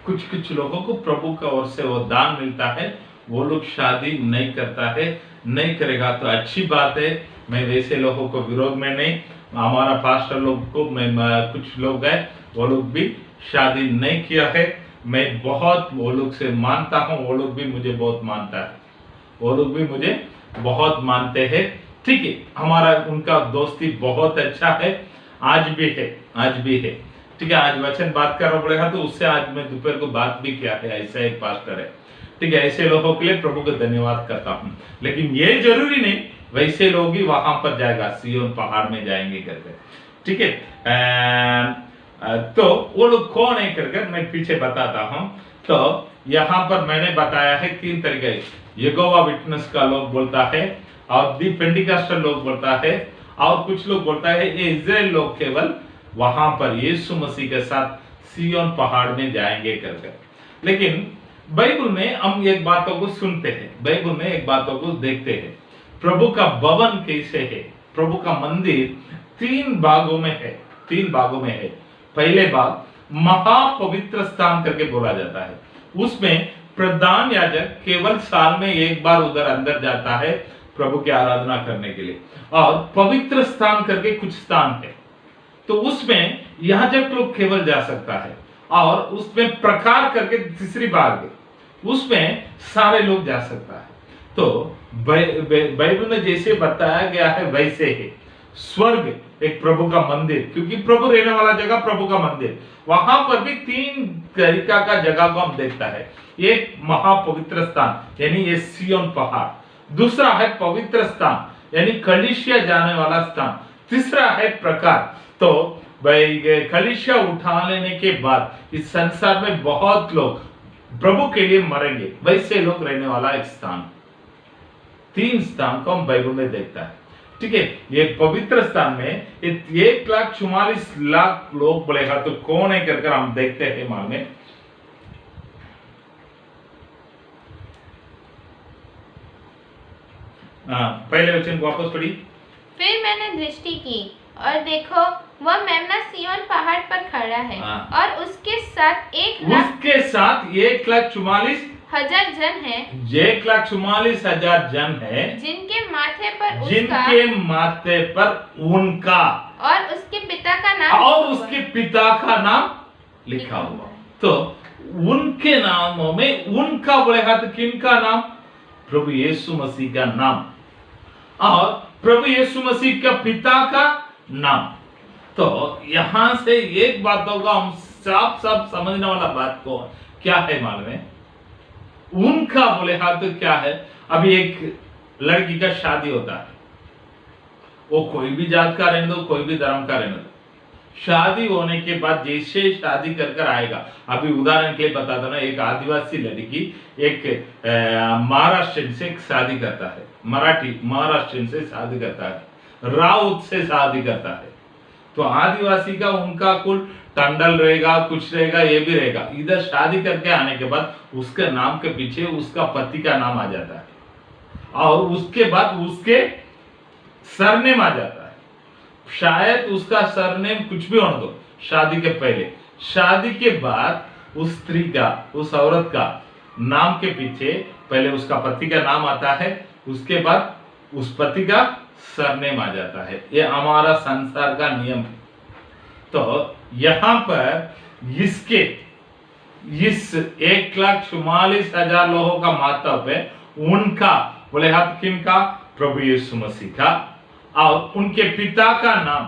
कुछ लोगों को प्रभु का ओर से वो दान मिलता है, वो लोग शादी नहीं करता है, नहीं करेगा तो अच्छी बात है, मैं वैसे लोगों को विरोध में नहीं, हमारा पास्टर लोग को मैं कुछ लोग हैं वो लोग भी शादी नहीं किया है, मैं बहुत वो लोग से मानता हूँ, वो लोग भी मुझे बहुत मानता है, वो लोग भी मुझे बहुत मानते हैं। ठीक है, हमारा उनका दोस्ती बहुत अच्छा है, आज भी है। ठीक है, आज वचन बात करना पड़ेगा, तो उससे आज मैं दोपहर को बात भी किया है, ऐसा एक पास्टर है। ठीक है, ऐसे लोगों के लिए प्रभु को धन्यवाद करता हूँ, लेकिन ये जरूरी नहीं वैसे लोग ही वहां पर जाएगा, सिय्योन पहाड़ में जाएंगे करके। ठीक है, तो वो लोग कौन है करके मैं पीछे बताता हूँ। तो यहाँ पर मैंने बताया है 3 तरीके, यहोवा विटनेस का लोग बोलता है, और दी पेंटिकॉस्टल लोग बोलता है, और कुछ लोग बोलता है ये इजराइल लोग केवल वहां पर यीशु मसीह के साथ सिय्योन पहाड़ में जाएंगे करके। लेकिन बाइबल में हम एक बातों को सुनते हैं, बाइबल में एक बातों को देखते हैं, प्रभु का भवन कैसे है, प्रभु का मंदिर 3 भागों में है। पहले भाग महापवित्र स्थान करके बोला जाता है, उसमें प्रधान याजक केवल साल में एक बार उधर अंदर जाता है, प्रभु की आराधना करने के लिए। और पवित्र स्थान करके कुछ स्थान है, तो उसमें याजक लोग केवल जा सकता है। और उसमें प्रकार करके तीसरी बार उसमें सारे लोग जा सकता है। तो बाइबल में जैसे बताया गया है वैसे है। स्वर्ग एक प्रभु का मंदिर, क्योंकि प्रभु रहने वाला जगह प्रभु का मंदिर, वहां पर भी 3 तरीका का जगह को हम देखता है। एक महापवित्र स्थान यानी ये सिय्योन पहाड़, दूसरा है पवित्र स्थान यानी कलीसिया जाने वाला स्थान, तीसरा है प्रकार। तो भाई कलीसिया उठा लेने के बाद इस संसार में बहुत लोग प्रभु के लिए मरेंगे, वैसे लोग रहने वाला एक स्थान। 3 स्थान को हम बाइबल में देखता है, ठीक है। ये पवित्र स्थान में 1,44,00,000 लोग बोलेगा तो कौन है कर हम देखते हैं। मान में पहले वचन को वापस पढ़ी। फिर मैंने दृष्टि की और देखो वह मेमना सिय्योन पहाड़ पर खड़ा है और उसके साथ 1,44,000 जन है, 1,44,000 जन है, जिनके माथे पर उनका और उसके पिता का नाम लिखा हुआ। तो उनके नामों में उनका बोलेगा तो किनका नाम? प्रभु यीशु मसीह का नाम और प्रभु यीशु मसीह का पिता का नाम। तो यहां से एक बात होगा, हम साफ समझने वाला बात को क्या है मालूम है? उनका बोले हाथ तो क्या है? अभी एक लड़की का शादी होता है, वो कोई भी जात का रहने दो, कोई भी धर्म का रहने दो, शादी होने के बाद जैसे शादी कर आएगा, अभी उदाहरण के लिए बता दो ना, एक आदिवासी लड़की एक महाराष्ट्र से शादी करता है, मराठी महाराष्ट्र से शादी करता है, राउत से शादी करता है, तो आदिवासी का उनका कुल टंडल रहेगा, कुछ रहेगा, ये भी रहेगा। इधर शादी करके आने के बाद उसके नाम के पीछे उसका पति का नाम आ जाता है और उसके बाद उसके सरनेम आ जाता है। शायद उसका सरनेम कुछ भी होने दो शादी के पहले, शादी के बाद उस स्त्री का, उस औरत का नाम के पीछे पहले उसका पति का नाम आता है, उसके बाद उस पति का सरनेम आ जाता है। ये हमारा संसार का नियम है। तो यहां पर इसके इस 1,44,000 लोगों का महत्व है। उनका बोले हाथ किनका? प्रभु यीशु मसीह का और उनके पिता का नाम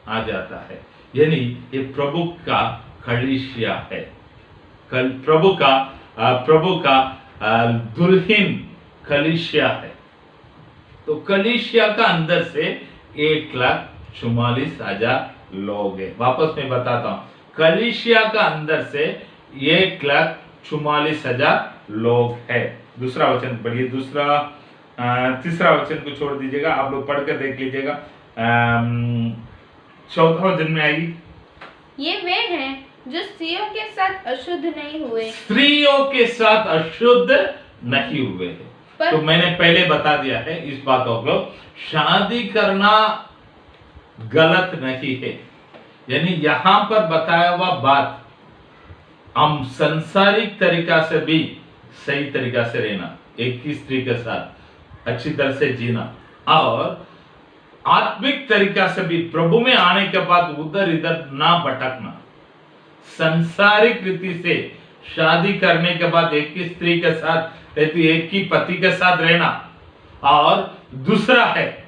आ जाता है, यानी ये प्रभु का कलीसिया है, प्रभु का दुल्हन कलीसिया है। तो कलीसिया का अंदर से 1,44,000 लोग है। वापस मैं बताता हूं, कलीसिया का अंदर से 1,44,000 लोग है। दूसरा वचन पढ़िए, तीसरा वचन को छोड़ दीजिएगा, आप लोग पढ़कर देख लीजिएगा। 4वां वचन में आएगी, ये वे हैं जो स्त्रियों के साथ अशुद्ध नहीं हुए, स्त्रियों के साथ अशुद्ध नहीं हुए हैं। तो मैंने पहले बता दिया है इस बातों को, शादी करना गलत नहीं है, यानी यहां पर बताया हुआ बात हम संसारिक तरीका से भी सही तरीका से रहना, एक ही स्त्री के साथ अच्छी तरह से जीना और आत्मिक तरीका से भी प्रभु में आने के बाद उधर इधर ना भटकना। संसारिक रीति से शादी करने के बाद एक ही स्त्री के साथ, एक ही पति के साथ रहना, और दूसरा है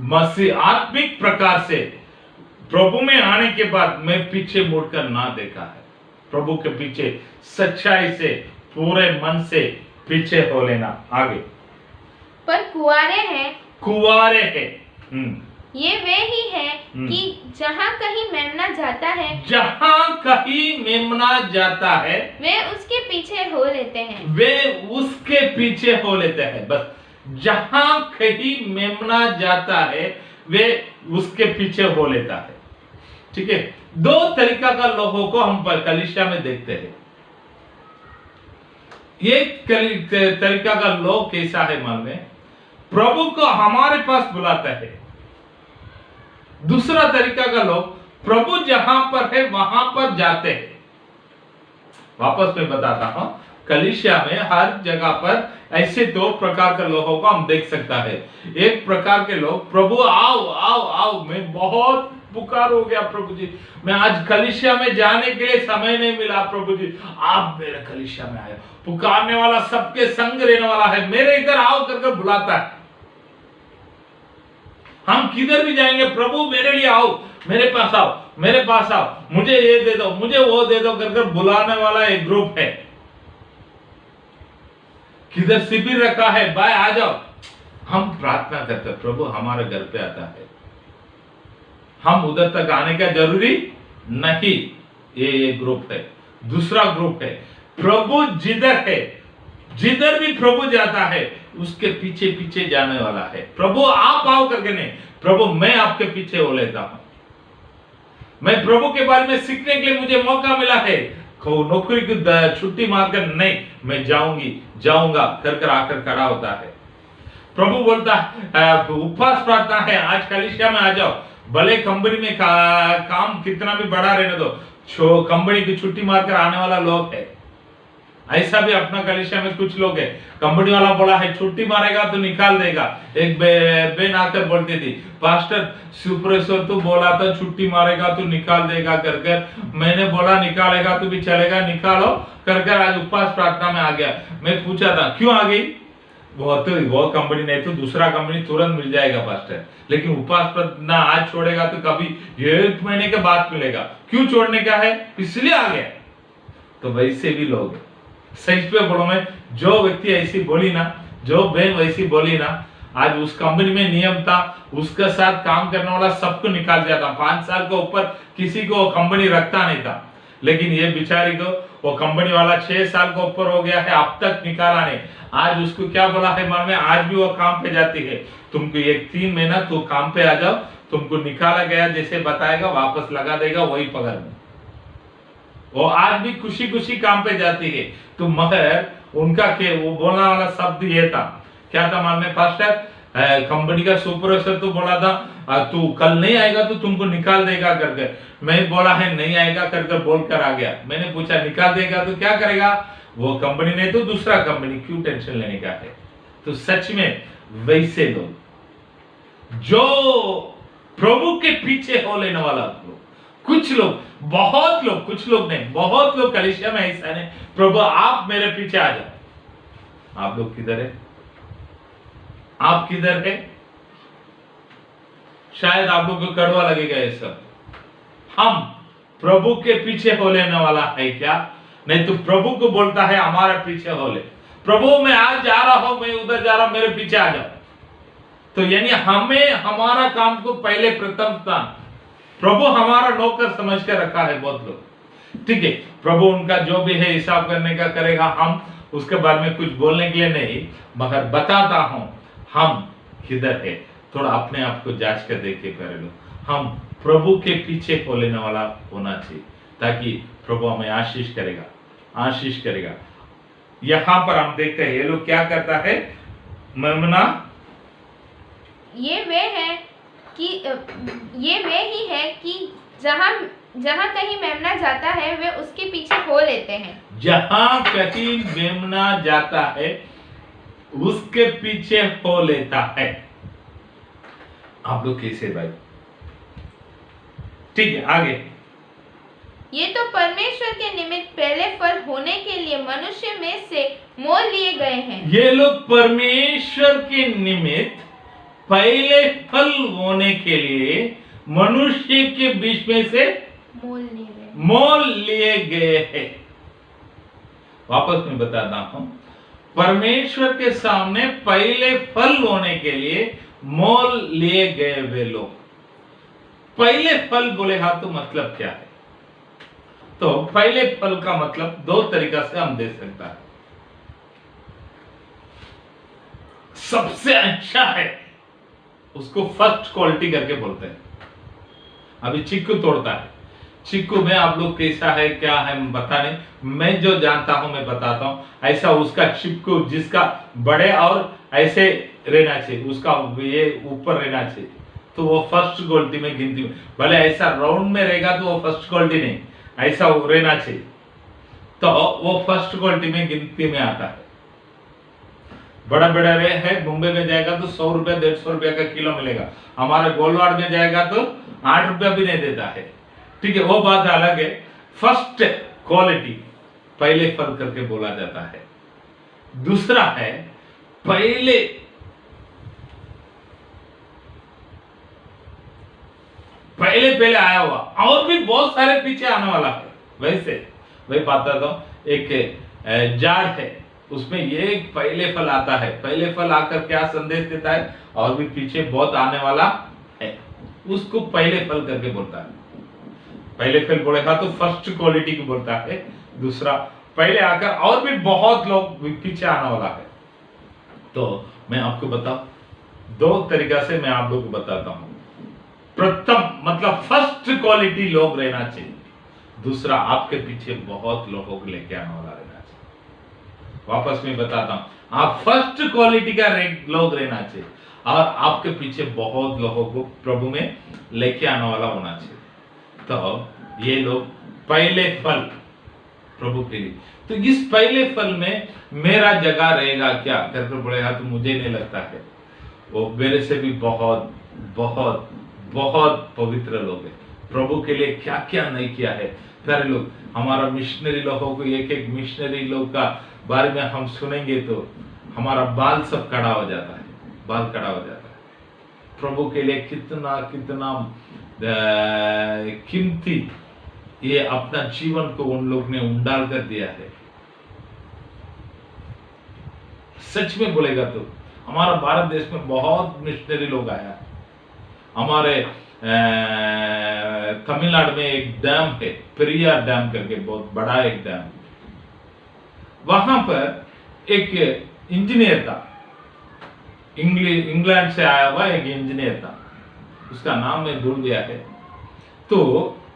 मसीह आत्मिक प्रकार से प्रभु में आने के बाद मैं पीछे मुड़कर ना देखा है, प्रभु के पीछे सच्चाई से पूरे मन से पीछे हो लेना आगे। पर कुंवारे हैं ये वे ही हैं कि जहाँ कहीं मेमना जाता है, वे उसके पीछे हो लेते हैं, बस जहां कहीं मेमना जाता है वे उसके पीछे हो लेता है, ठीक है। 2 तरीका का लोगों को हम कलीसिया में देखते हैं। एक तरीका का लोग कैसा है मालूम है? प्रभु को हमारे पास बुलाता है। दूसरा तरीका का लोग प्रभु जहां पर है वहां पर जाते हैं। वापस मैं बताता हूं, कलीसिया में हर जगह पर ऐसे दो प्रकार के लोगों को हम देख सकता है। एक प्रकार के लोग प्रभु आओ आओ आओ, मैं बहुत पुकार हो गया प्रभु जी, मैं आज कलीसिया में जाने के लिए समय नहीं मिला प्रभु जी, आप मेरे कलीसिया में आए। पुकारने वाला सबके संग रहने वाला है, मेरे इधर आओ करके बुलाता है। हम किधर भी जाएंगे, प्रभु मेरे लिए आओ, मेरे पास आओ, मेरे पास आओ, मुझे ये दे दो, मुझे वो दे दो करके बुलाने वाला एक ग्रुप है। किधर शिविर रखा है, भाई आ जाओ, हम प्रार्थना करते हैं प्रभु हमारे घर पे आता है, हम उधर तक आने का जरूरी नहीं। ये ग्रुप है। दूसरा ग्रुप है, प्रभु जिधर है, जिधर भी प्रभु जाता है उसके पीछे पीछे जाने वाला है। प्रभु आप आओ करके नहीं, प्रभु मैं आपके पीछे हो लेता हूं, मैं प्रभु के बारे में सीखने के लिए मुझे मौका मिला है, नौकरी की छुट्टी मारकर नहीं, मैं जाऊंगा कर आकर खड़ा होता है। प्रभु बोलता है उपवास प्रार्थना है, आज कलीसिया में आ जाओ, भले कंपनी में काम कितना भी बड़ा रहने दो, कंपनी की छुट्टी मारकर आने वाला लोग है। ऐसा भी अपना कलीसिया में कुछ लोग है, कंपनी वाला बोला है छुट्टी मारेगा तो निकाल देगा। एक बेन आकर बोलती थी, पास्टर सुपरेश्वर तो बोला था छुट्टी मारेगा तो निकाल देगा कर, मैंने बोला निकालेगा तो भी चलेगा, निकालो कर आज उपवास प्रार्थना में आ गया। मैं पूछा था क्यों आ गई, वो कंपनी नहीं तो दूसरा कंपनी तुरंत मिल जाएगा पास्टर, लेकिन उपवास प्रार्थना आज छोड़ेगा तो कभी 1 महीने के बाद मिलेगा, क्यों छोड़ने का है, इसलिए आ गया। तो वैसे भी लोग सच पे बोलो, मैं जो व्यक्ति ऐसी बोली ना, जो बहन वैसी बोली ना, आज उस कंपनी में नियम था, उसके साथ काम करने वाला सबको निकाल दिया था। 5 साल के ऊपर किसी को कंपनी रखता नहीं था, लेकिन ये बेचारी को वो कंपनी वाला 6 साल के ऊपर हो गया है, अब तक निकाला नहीं। आज उसको क्या बोला है मन में, आज भी वो काम पे जाती है, तुमको 3 महीना तो काम पे आ जाओ, तुमको निकाला गया जैसे बताएगा वापस लगा देगा वही पगार में। वो आज भी खुशी खुशी काम पे जाती है। तो मगर उनका के वो बोलने वाला शब्द ये था, क्या था मन में, पास्टर कंपनी का सुपरवाइजर तो बोला था तू कल नहीं आएगा तो तुमको निकाल देगा करके, मैं बोला है नहीं आएगा करके बोलकर आ गया। मैंने पूछा निकाल देगा तो क्या करेगा, वो कंपनी नहीं तो दूसरा कंपनी, क्यों टेंशन लेने का है। तो सच में वैसे लोग जो प्रभु के पीछे हो लेने वाला लोग, कुछ लोग, बहुत लोग, कुछ लोग नहीं, बहुत लोग कलीसिया में ऐसा नहीं, प्रभु आप मेरे पीछे आ जाओ। आप लोग किधर है, आप किधर है। शायद आप लोग को कड़वा लगेगा ये सब, हम प्रभु के पीछे हो लेने वाला है क्या, नहीं तो प्रभु को बोलता है हमारे पीछे हो ले, प्रभु मैं आज जा रहा हूं, मैं उधर जा रहा हूं, मेरे पीछे आ जाओ। तो यानी हमें हमारा काम को पहले प्रथम स्थान, प्रभु हमारा नौकर समझ कर रखा है बहुत लोग, ठीक है। प्रभु उनका जो भी है हिसाब करने का करेगा, हम उसके बारे में कुछ बोलने के लिए नहीं, मगर बताता हूं हम किधर है, थोड़ा अपने आप को जांच कर देखिए पहले लो। हम प्रभु के पीछे हो लेने वाला होना चाहिए, ताकि प्रभु हमें आशीष करेगा, आशीष करेगा। यहां पर हम देखते हैं ये लोग क्या करता है, मेमना ये वे ही है कि जहां कहीं मेमना जाता है वे उसके पीछे हो लेते हैं। जहां कहीं मेमना जाता है उसके पीछे हो लेता है। आप लोग कैसे भाई, ठीक है आगे। ये तो परमेश्वर के निमित्त पहले फल होने के लिए मनुष्य में से मोल लिए गए हैं। ये लोग परमेश्वर के निमित्त पहले फल होने के लिए मनुष्य के बीच में से मोल लिए गए हैं। वापस मैं बताता हूं, परमेश्वर के सामने पहले फल होने के लिए मोल लिए गए वे लोग। पहले फल बोले हाँ तो मतलब क्या है, तो पहले फल का मतलब 2 तरीका से हम दे सकता है। सबसे अच्छा है उसको फर्स्ट क्वालिटी करके बोलते हैं। अभी चिक्कू तोड़ता है, चिक्कू में आप लोग कैसा है क्या है बता नहीं, मैं जो जानता हूं मैं बताता हूं। ऐसा उसका चिक्कू जिसका बड़े और ऐसे रहना चाहिए, उसका ये ऊपर रहना चाहिए, तो वो फर्स्ट क्वालिटी में गिनती में। भले ऐसा राउंड में रहेगा तो वो फर्स्ट क्वालिटी नहीं, ऐसा रहना चाहिए। तो वो फर्स्ट क्वालिटी में गिनती में आता है। बड़ा बड़ा रे है, मुंबई में जाएगा तो 100 रुपया 150 रुपया का किलो मिलेगा, हमारे गोलवाड़ में जाएगा तो 8 रुपया भी नहीं देता है। ठीक है, वो बात अलग है। फर्स्ट क्वालिटी पहले फल करके बोला जाता है। दूसरा है पहले पहले आया हुआ, और भी बहुत सारे पीछे आने वाला है। वैसे वही बताता हूं, एक जाड़ है, उसमें ये पहले फल आता है। पहले फल आकर क्या संदेश देता है, और भी पीछे बहुत आने वाला है, उसको पहले फल करके बोलता है। पहले फल बोलेगा तो फर्स्ट क्वालिटी को बोलता है। दूसरा पहले आकर और भी बहुत लोग पीछे आने वाला है। तो मैं आपको बताऊं, 2 तरीका से मैं आप लोग को बताता हूं। प्रथम मतलब फर्स्ट क्वालिटी लोग रहना चाहिए। दूसरा आपके पीछे बहुत लोगों को लेके आने वाला रहना चाहिए। वापस मैं बताता हूं, आप फर्स्ट क्वालिटी का लोग रहना चाहिए, और आपके पीछे बहुत लोगों को प्रभु में लेके आने वाला होना चाहिए। तो ये लोग पहले फल प्रभु के लिए। तो इस पहले फल में मेरा जगह रहेगा क्या करके बोलेगा तो मुझे नहीं लगता है। वो मेरे से भी बहुत बहुत बहुत पवित्र लोग हैं। प्रभु के लिए क्या क्या नहीं किया है। प्यारे लोग, हमारा मिशनरी लोगों को एक मिशनरी लोग का बारे में हम सुनेंगे तो हमारा बाल सब खड़ा हो जाता है, बाल खड़ा हो जाता है। प्रभु के लिए कितना कितना कीमती ये अपना जीवन को उन लोग ने उंडाल कर दिया है। सच में बोलेगा तो हमारा भारत देश में बहुत मिशनरी लोग आया। हमारे तमिलनाडु में एक डैम है, पेरियार डैम करके, बहुत बड़ा एक डैम। वहां पर एक इंजीनियर था, इंग्लैंड से आया हुआ एक इंजीनियर था, उसका नाम मैं भूल गया है। तो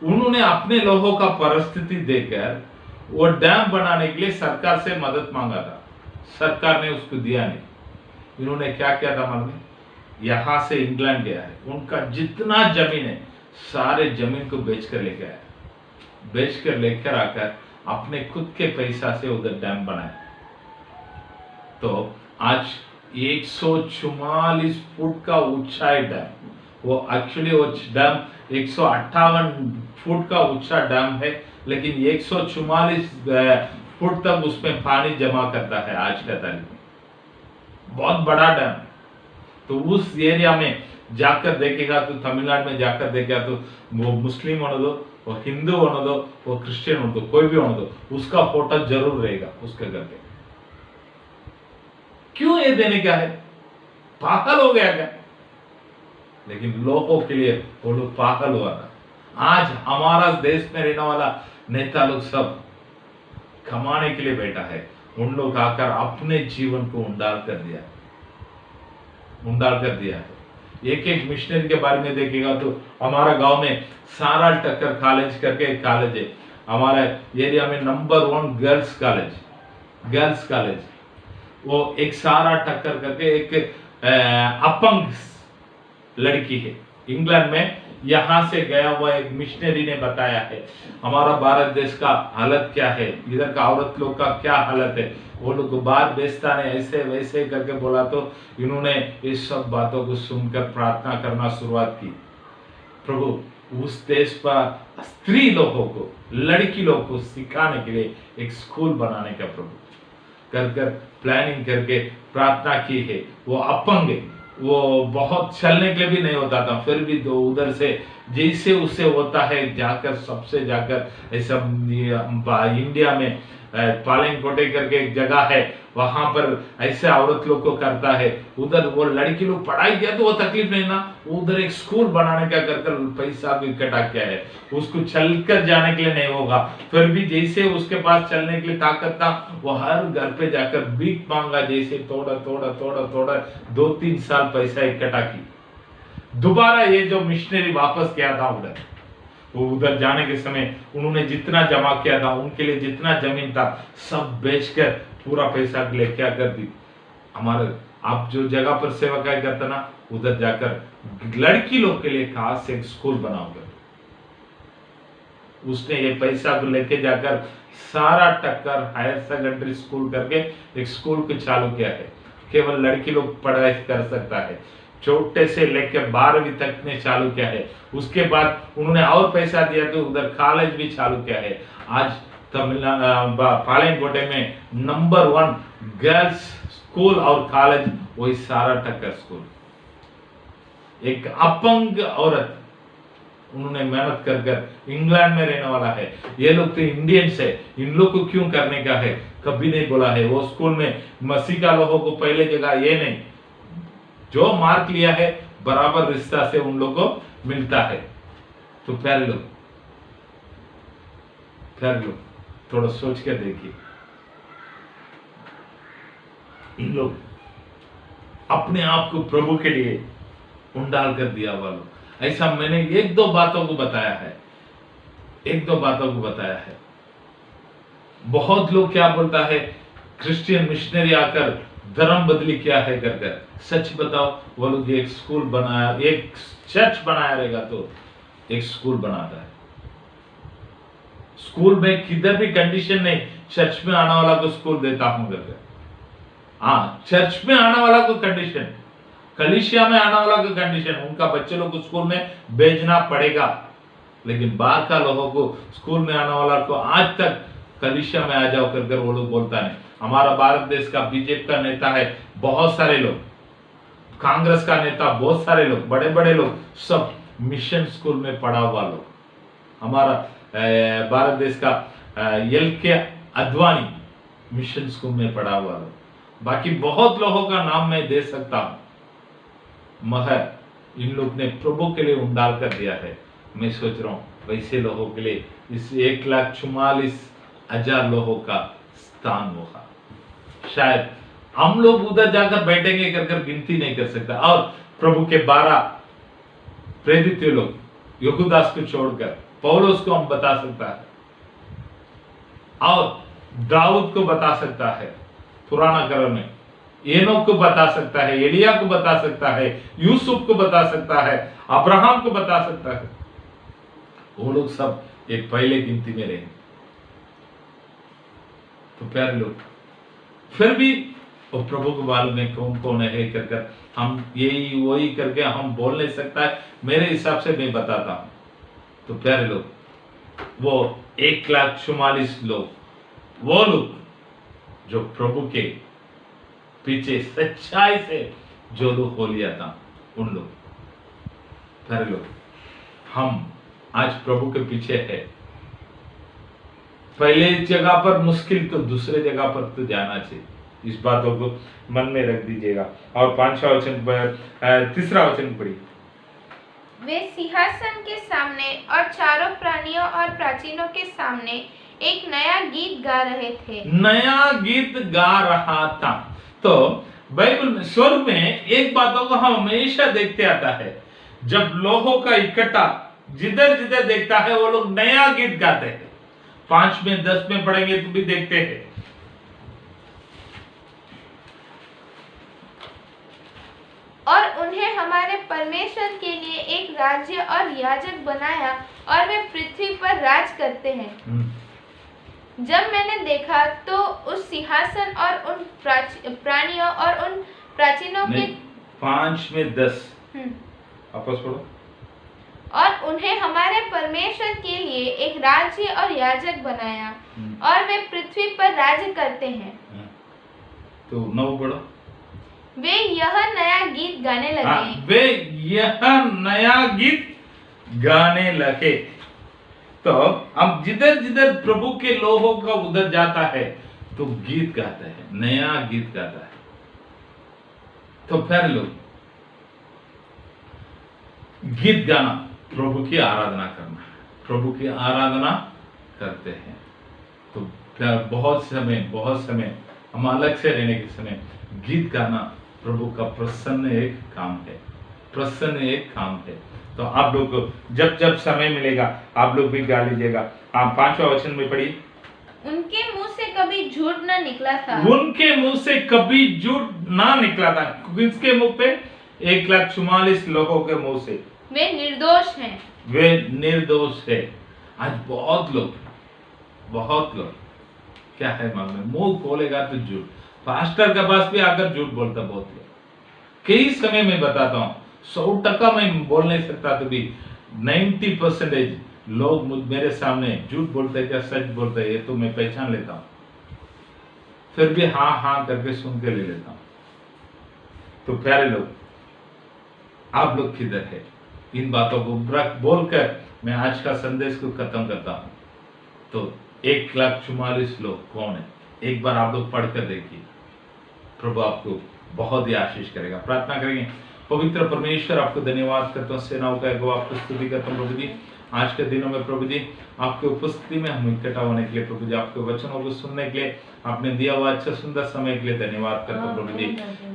उन्होंने अपने लोगों का परिस्थिति देखकर वो डैम बनाने के लिए सरकार से मदद मांगा था। सरकार ने उसको दिया नहीं। इन्होंने क्या किया था मालूम है? यहां से इंग्लैंड गया है, उनका जितना जमीन है सारे जमीन को बेचकर लेकर आया, बेचकर लेकर आकर अपने खुद के पैसा से उधर डैम बनाया। तो आज 144 फुट का ऊंचाई डैम, वो एक्चुअली वो डैम 158 फुट का ऊंचा डैम है, लेकिन 144 फुट तक उसमें पानी जमा करता है आज का तारीख में। बहुत बड़ा डैम। तो उस एरिया में जाकर देखेगा तो, तमिलनाडु में जाकर देखेगा तो, वो मुस्लिम होने दो, वो हिंदू होने दो, वो क्रिश्चियन होने दो, कोई भी होने दो, उसका फोटो जरूर रहेगा उसके घर पे। क्यों ये देने का है? पागल हो गया क्या? लेकिन लोगों के लिए वो लोग पागल हुआ था। आज हमारा देश में रहने वाला नेता लोग सब कमाने के लिए बैठा है। उन लोग आकर अपने जीवन को उंडाल कर दिया, उंडाल कर दिया है। एक मिशनरी के बारे में देखेगा तो हमारा गांव में सारा टक्कर कॉलेज करके एक कॉलेज है, हमारे एरिया में नंबर 1 गर्ल्स कॉलेज। वो एक सारा टक्कर करके एक अपंग लड़की है इंग्लैंड में, यहां से गया हुआ एक मिशनरी ने बताया है हमारा भारत देश का हालत क्या है, इधर का औरत लोग का क्या हालत है। वो लोग बाहर बेचता ने ऐसे वैसे करके बोला तो इन्होंने इस सब बातों को सुनकर प्रार्थना करना शुरुआत की। प्रभु उस देश पर स्त्री लोगों को, लड़की लोगों को सिखाने के लिए एक स्कूल बनाने का प्रभु कर प्लानिंग करके प्रार्थना की है। वो अपंग है, वो बहुत चलने के लिए भी नहीं होता था, फिर भी तो उधर से जैसे उससे होता है जाकर सबसे जाकर ऐसा इंडिया में पालनकोटे करके एक जगह है, वहां पर ऐसे औरत लोग को करता है। उधर वो लड़की लोग पढ़ाई किया तो वो तकलीफ नहीं ना, उधर एक स्कूल बनाने का कर पैसा भी इकट्ठा किया है। उसको चलकर जाने के लिए नहीं होगा, फिर भी जैसे उसके पास चलने के लिए ताकत था वो हर घर पे जाकर भीख मांगा, जैसे थोड़ा 2-3 साल पैसा इकट्ठा की। दोबारा ये जो मिशनरी वापस गया था उधर, वो उधर जाने के समय उन्होंने जितना जमा किया था, उनके लिए जितना जमीन था सब बेचकर पूरा पैसा लेके क्या कर दी। हमारे आप जो जगह पर सेवा क्या करते ना, उधर जाकर लड़की लोग के लिए खास एक स्कूल बनाओगे। उसने ये पैसा को लेके जाकर सारा टक्कर हायर सेकेंडरी स्कूल करके एक स्कूल को चालू किया है। केवल लड़की लोग पढ़ाई कर सकता है। छोटे से लेकर 12वीं तक ने चालू किया है। उसके बाद उन्होंने और पैसा दिया तो उधर कॉलेज भी चालू किया है। आज तमिलनाडु पालनकोटे में नंबर 1 गर्ल्स स्कूल और कॉलेज वही सारा टक्कर स्कूल। एक अपंग औरत, उन्होंने मेहनत कर कर इंग्लैंड में रहने वाला है। ये लोग तो इंडियंस है, इन लोग को क्यों करने का है, कभी नहीं बोला है। वो स्कूल में मसीह का लोगों को पहले जगह ये नहीं, जो मार्क लिया है बराबर रिश्ता से उन लोगों को मिलता है। तो प्यारे लोग थोड़ा सोच कर देखिए, इन लोग अपने आप को प्रभु के लिए उंडाल कर दिया हुआ लोग। ऐसा मैंने एक दो बातों को बताया है। बहुत लोग क्या बोलता है, क्रिश्चियन मिशनरी आकर धर्म बदली क्या है कर कर। सच बताओ, वो लोग एक स्कूल बनाया, एक चर्च बनाया रहेगा तो एक स्कूल बनाता है। स्कूल में किधर भी कंडीशन नहीं, चर्च में आने वाला को स्कूल देता हूं करके। हाँ, चर्च में आने वाला को कंडीशन, कलीसिया में आने वाला को कंडीशन, उनका बच्चे लोग को स्कूल में भेजना पड़ेगा। लेकिन बाहर का लोगों को स्कूल में आने वाला को आज तक कलीसिया में आ जाओ कर वो लोग बोलता नहीं। हमारा भारत देश का बीजेपी का नेता है बहुत सारे लोग, कांग्रेस का नेता बहुत सारे लोग, बड़े बड़े लोग, सब मिशन स्कूल में पढ़ा हुआ लोग। हमारा भारत देश का LK अद्वानी मिशन स्कूल में पढ़ा हुआ लोग। बाकी बहुत लोगों का नाम मैं दे सकता हूं, मगर इन लोग ने प्रभु के लिए उंडाल कर दिया है। मैं सोच रहा हूं वैसे लोगों के लिए इस 1,44,000 लोगों का स्थान होगा। शायद हम लोग उधर जाकर बैठेंगे कर गिनती नहीं कर सकता। और प्रभु के 12 प्रेरित लोग, यहूदास को छोड़कर पौलुस को हम बता सकता है, और दाऊद को बता सकता है पुराना कर्म में, एनोक को बता सकता है, एलिया को बता सकता है, यूसुफ को बता सकता है, अब्राहम को बता सकता है। वो लोग सब एक पहले गिनती में रहे। तो प्यारे लोग, फिर भी वो प्रभु को मालूम है कौन कौन है कर हम यही वही करके हम बोल नहीं सकता है। मेरे हिसाब से मैं बताता हूं। तो प्यारे लोग, वो 1,44,000 लोग, वो लोग जो प्रभु के पीछे सच्चाई से जो लोग हो लिया था, उन लोग। प्यारे लोग, हम आज प्रभु के पीछे है। पहले जगह पर मुश्किल तो दूसरे जगह पर तो जाना चाहिए। इस बातों को मन में रख दीजिएगा। और 5वां वचन पर 3रा वचन पढ़िए। वे सिंहासन के सामने और चारों प्राणियों और प्राचीनों के सामने एक नया गीत गा रहे थे। नया गीत गा रहा था। तो बाइबल में, स्वर्ग में एक बातों को हम हमेशा देखते आता है, जब लोगों का इकट्ठा जिधर जिधर देखता है वो लोग नया गीत गाते हैं। 5 में 10 में पढ़ेंगे तो भी देखते हैं। और उन्हें हमारे परमेश्वर के लिए एक राज्य और याजक बनाया और वे पृथ्वी पर राज करते हैं। जब मैंने देखा तो उस सिंहासन और उन प्राणियों और उन प्राचीनों के 5 में 10 आपस पढ़ो। और उन्हें हमारे परमेश्वर के लिए एक राज्य और याजक बनाया और वे पृथ्वी पर राज्य करते हैं। तो 9 पढ़ो। वे यह नया गीत गाने लगे। वे यह नया गीत गाने लगे। तो अब जिधर जिधर प्रभु के लोगों का उधर जाता है तो गीत गाता है, नया गीत गाता है। तो फिर लोग गीत गाना, प्रभु की आराधना करना, प्रभु की आराधना करते हैं। तो बहुत समय हम अलग से रहने के समय गीत गाना प्रभु का प्रसन्न एक काम है। तो आप लोग को जब जब समय मिलेगा आप लोग भी गा लीजिएगा। 5वां वचन में पढ़िए। उनके मुंह से कभी झूठ न निकला था। उनके मुंह से कभी झूठ ना निकला था। किसके मुंह पे? 1,44,000 लोगों के मुंह से। वे निर्दोष हैं। वे निर्दोष है। आज बहुत लोग क्या है मालूम, मुंह खोलेगा तो झूठ, पास्टर के पास भी आकर झूठ बोलता बहुत लोग। कई समय में बताता हूं, 100% मैं बोल नहीं सकता तो भी 90% लोग मेरे सामने झूठ बोलते क्या सच बोलते ये तो मैं पहचान लेता हूं, फिर भी हाँ हाँ करके सुन के ले लेता हूं। तो प्यारे लोग, आप लोग किधर है? इन बातों को बोलकर मैं आज का संदेश को खत्म करता हूं। तो 1,44,000 लोग कौन है? एक बार आप लोग पढ़कर देखिए, प्रभु आपको बहुत ही आशीष करेगा। प्रार्थना करेंगे। पवित्र परमेश्वर, आपको धन्यवाद करता हूँ, सेनाओं का यहोवा आपको स्तुति करता हूँ प्रभु जी। आज के दिनों में प्रभु जी आपके उपस्थिति में हम इकट्ठा होने के लिए, प्रभु जी आपके वचनों को सुनने के लिए, आपने दिया हुआ अच्छा सुंदर समय के लिए धन्यवाद करता हूँ प्रभु जी।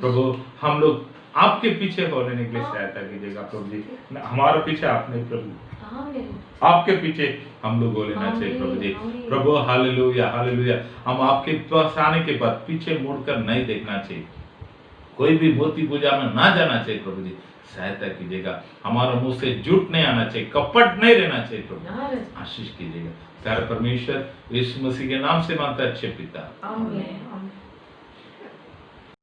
प्रभु हम लोग आपके पीछे होने के लिए सहायता कीजिएगा प्रभु जी। हमारा पीछे आपने प्रभु, आपके पीछे हम लोग हो लेना चाहिए प्रभु जी। प्रभु हालेलुया हालेलुया। हम आपके पास आने के बाद पीछे मुड़कर नहीं देखना चाहिए, कोई भी मूर्ति पूजा में ना जाना चाहिए प्रभु जी, सहायता कीजिएगा। हमारा मुंह से झूठ नहीं आना चाहिए, कपट नहीं रहना चाहिए प्रभु, आशीष कीजिएगा। प्यारे परमेश्वर, यीशु मसीह के नाम से मांगता अच्छे पिता, आमीन।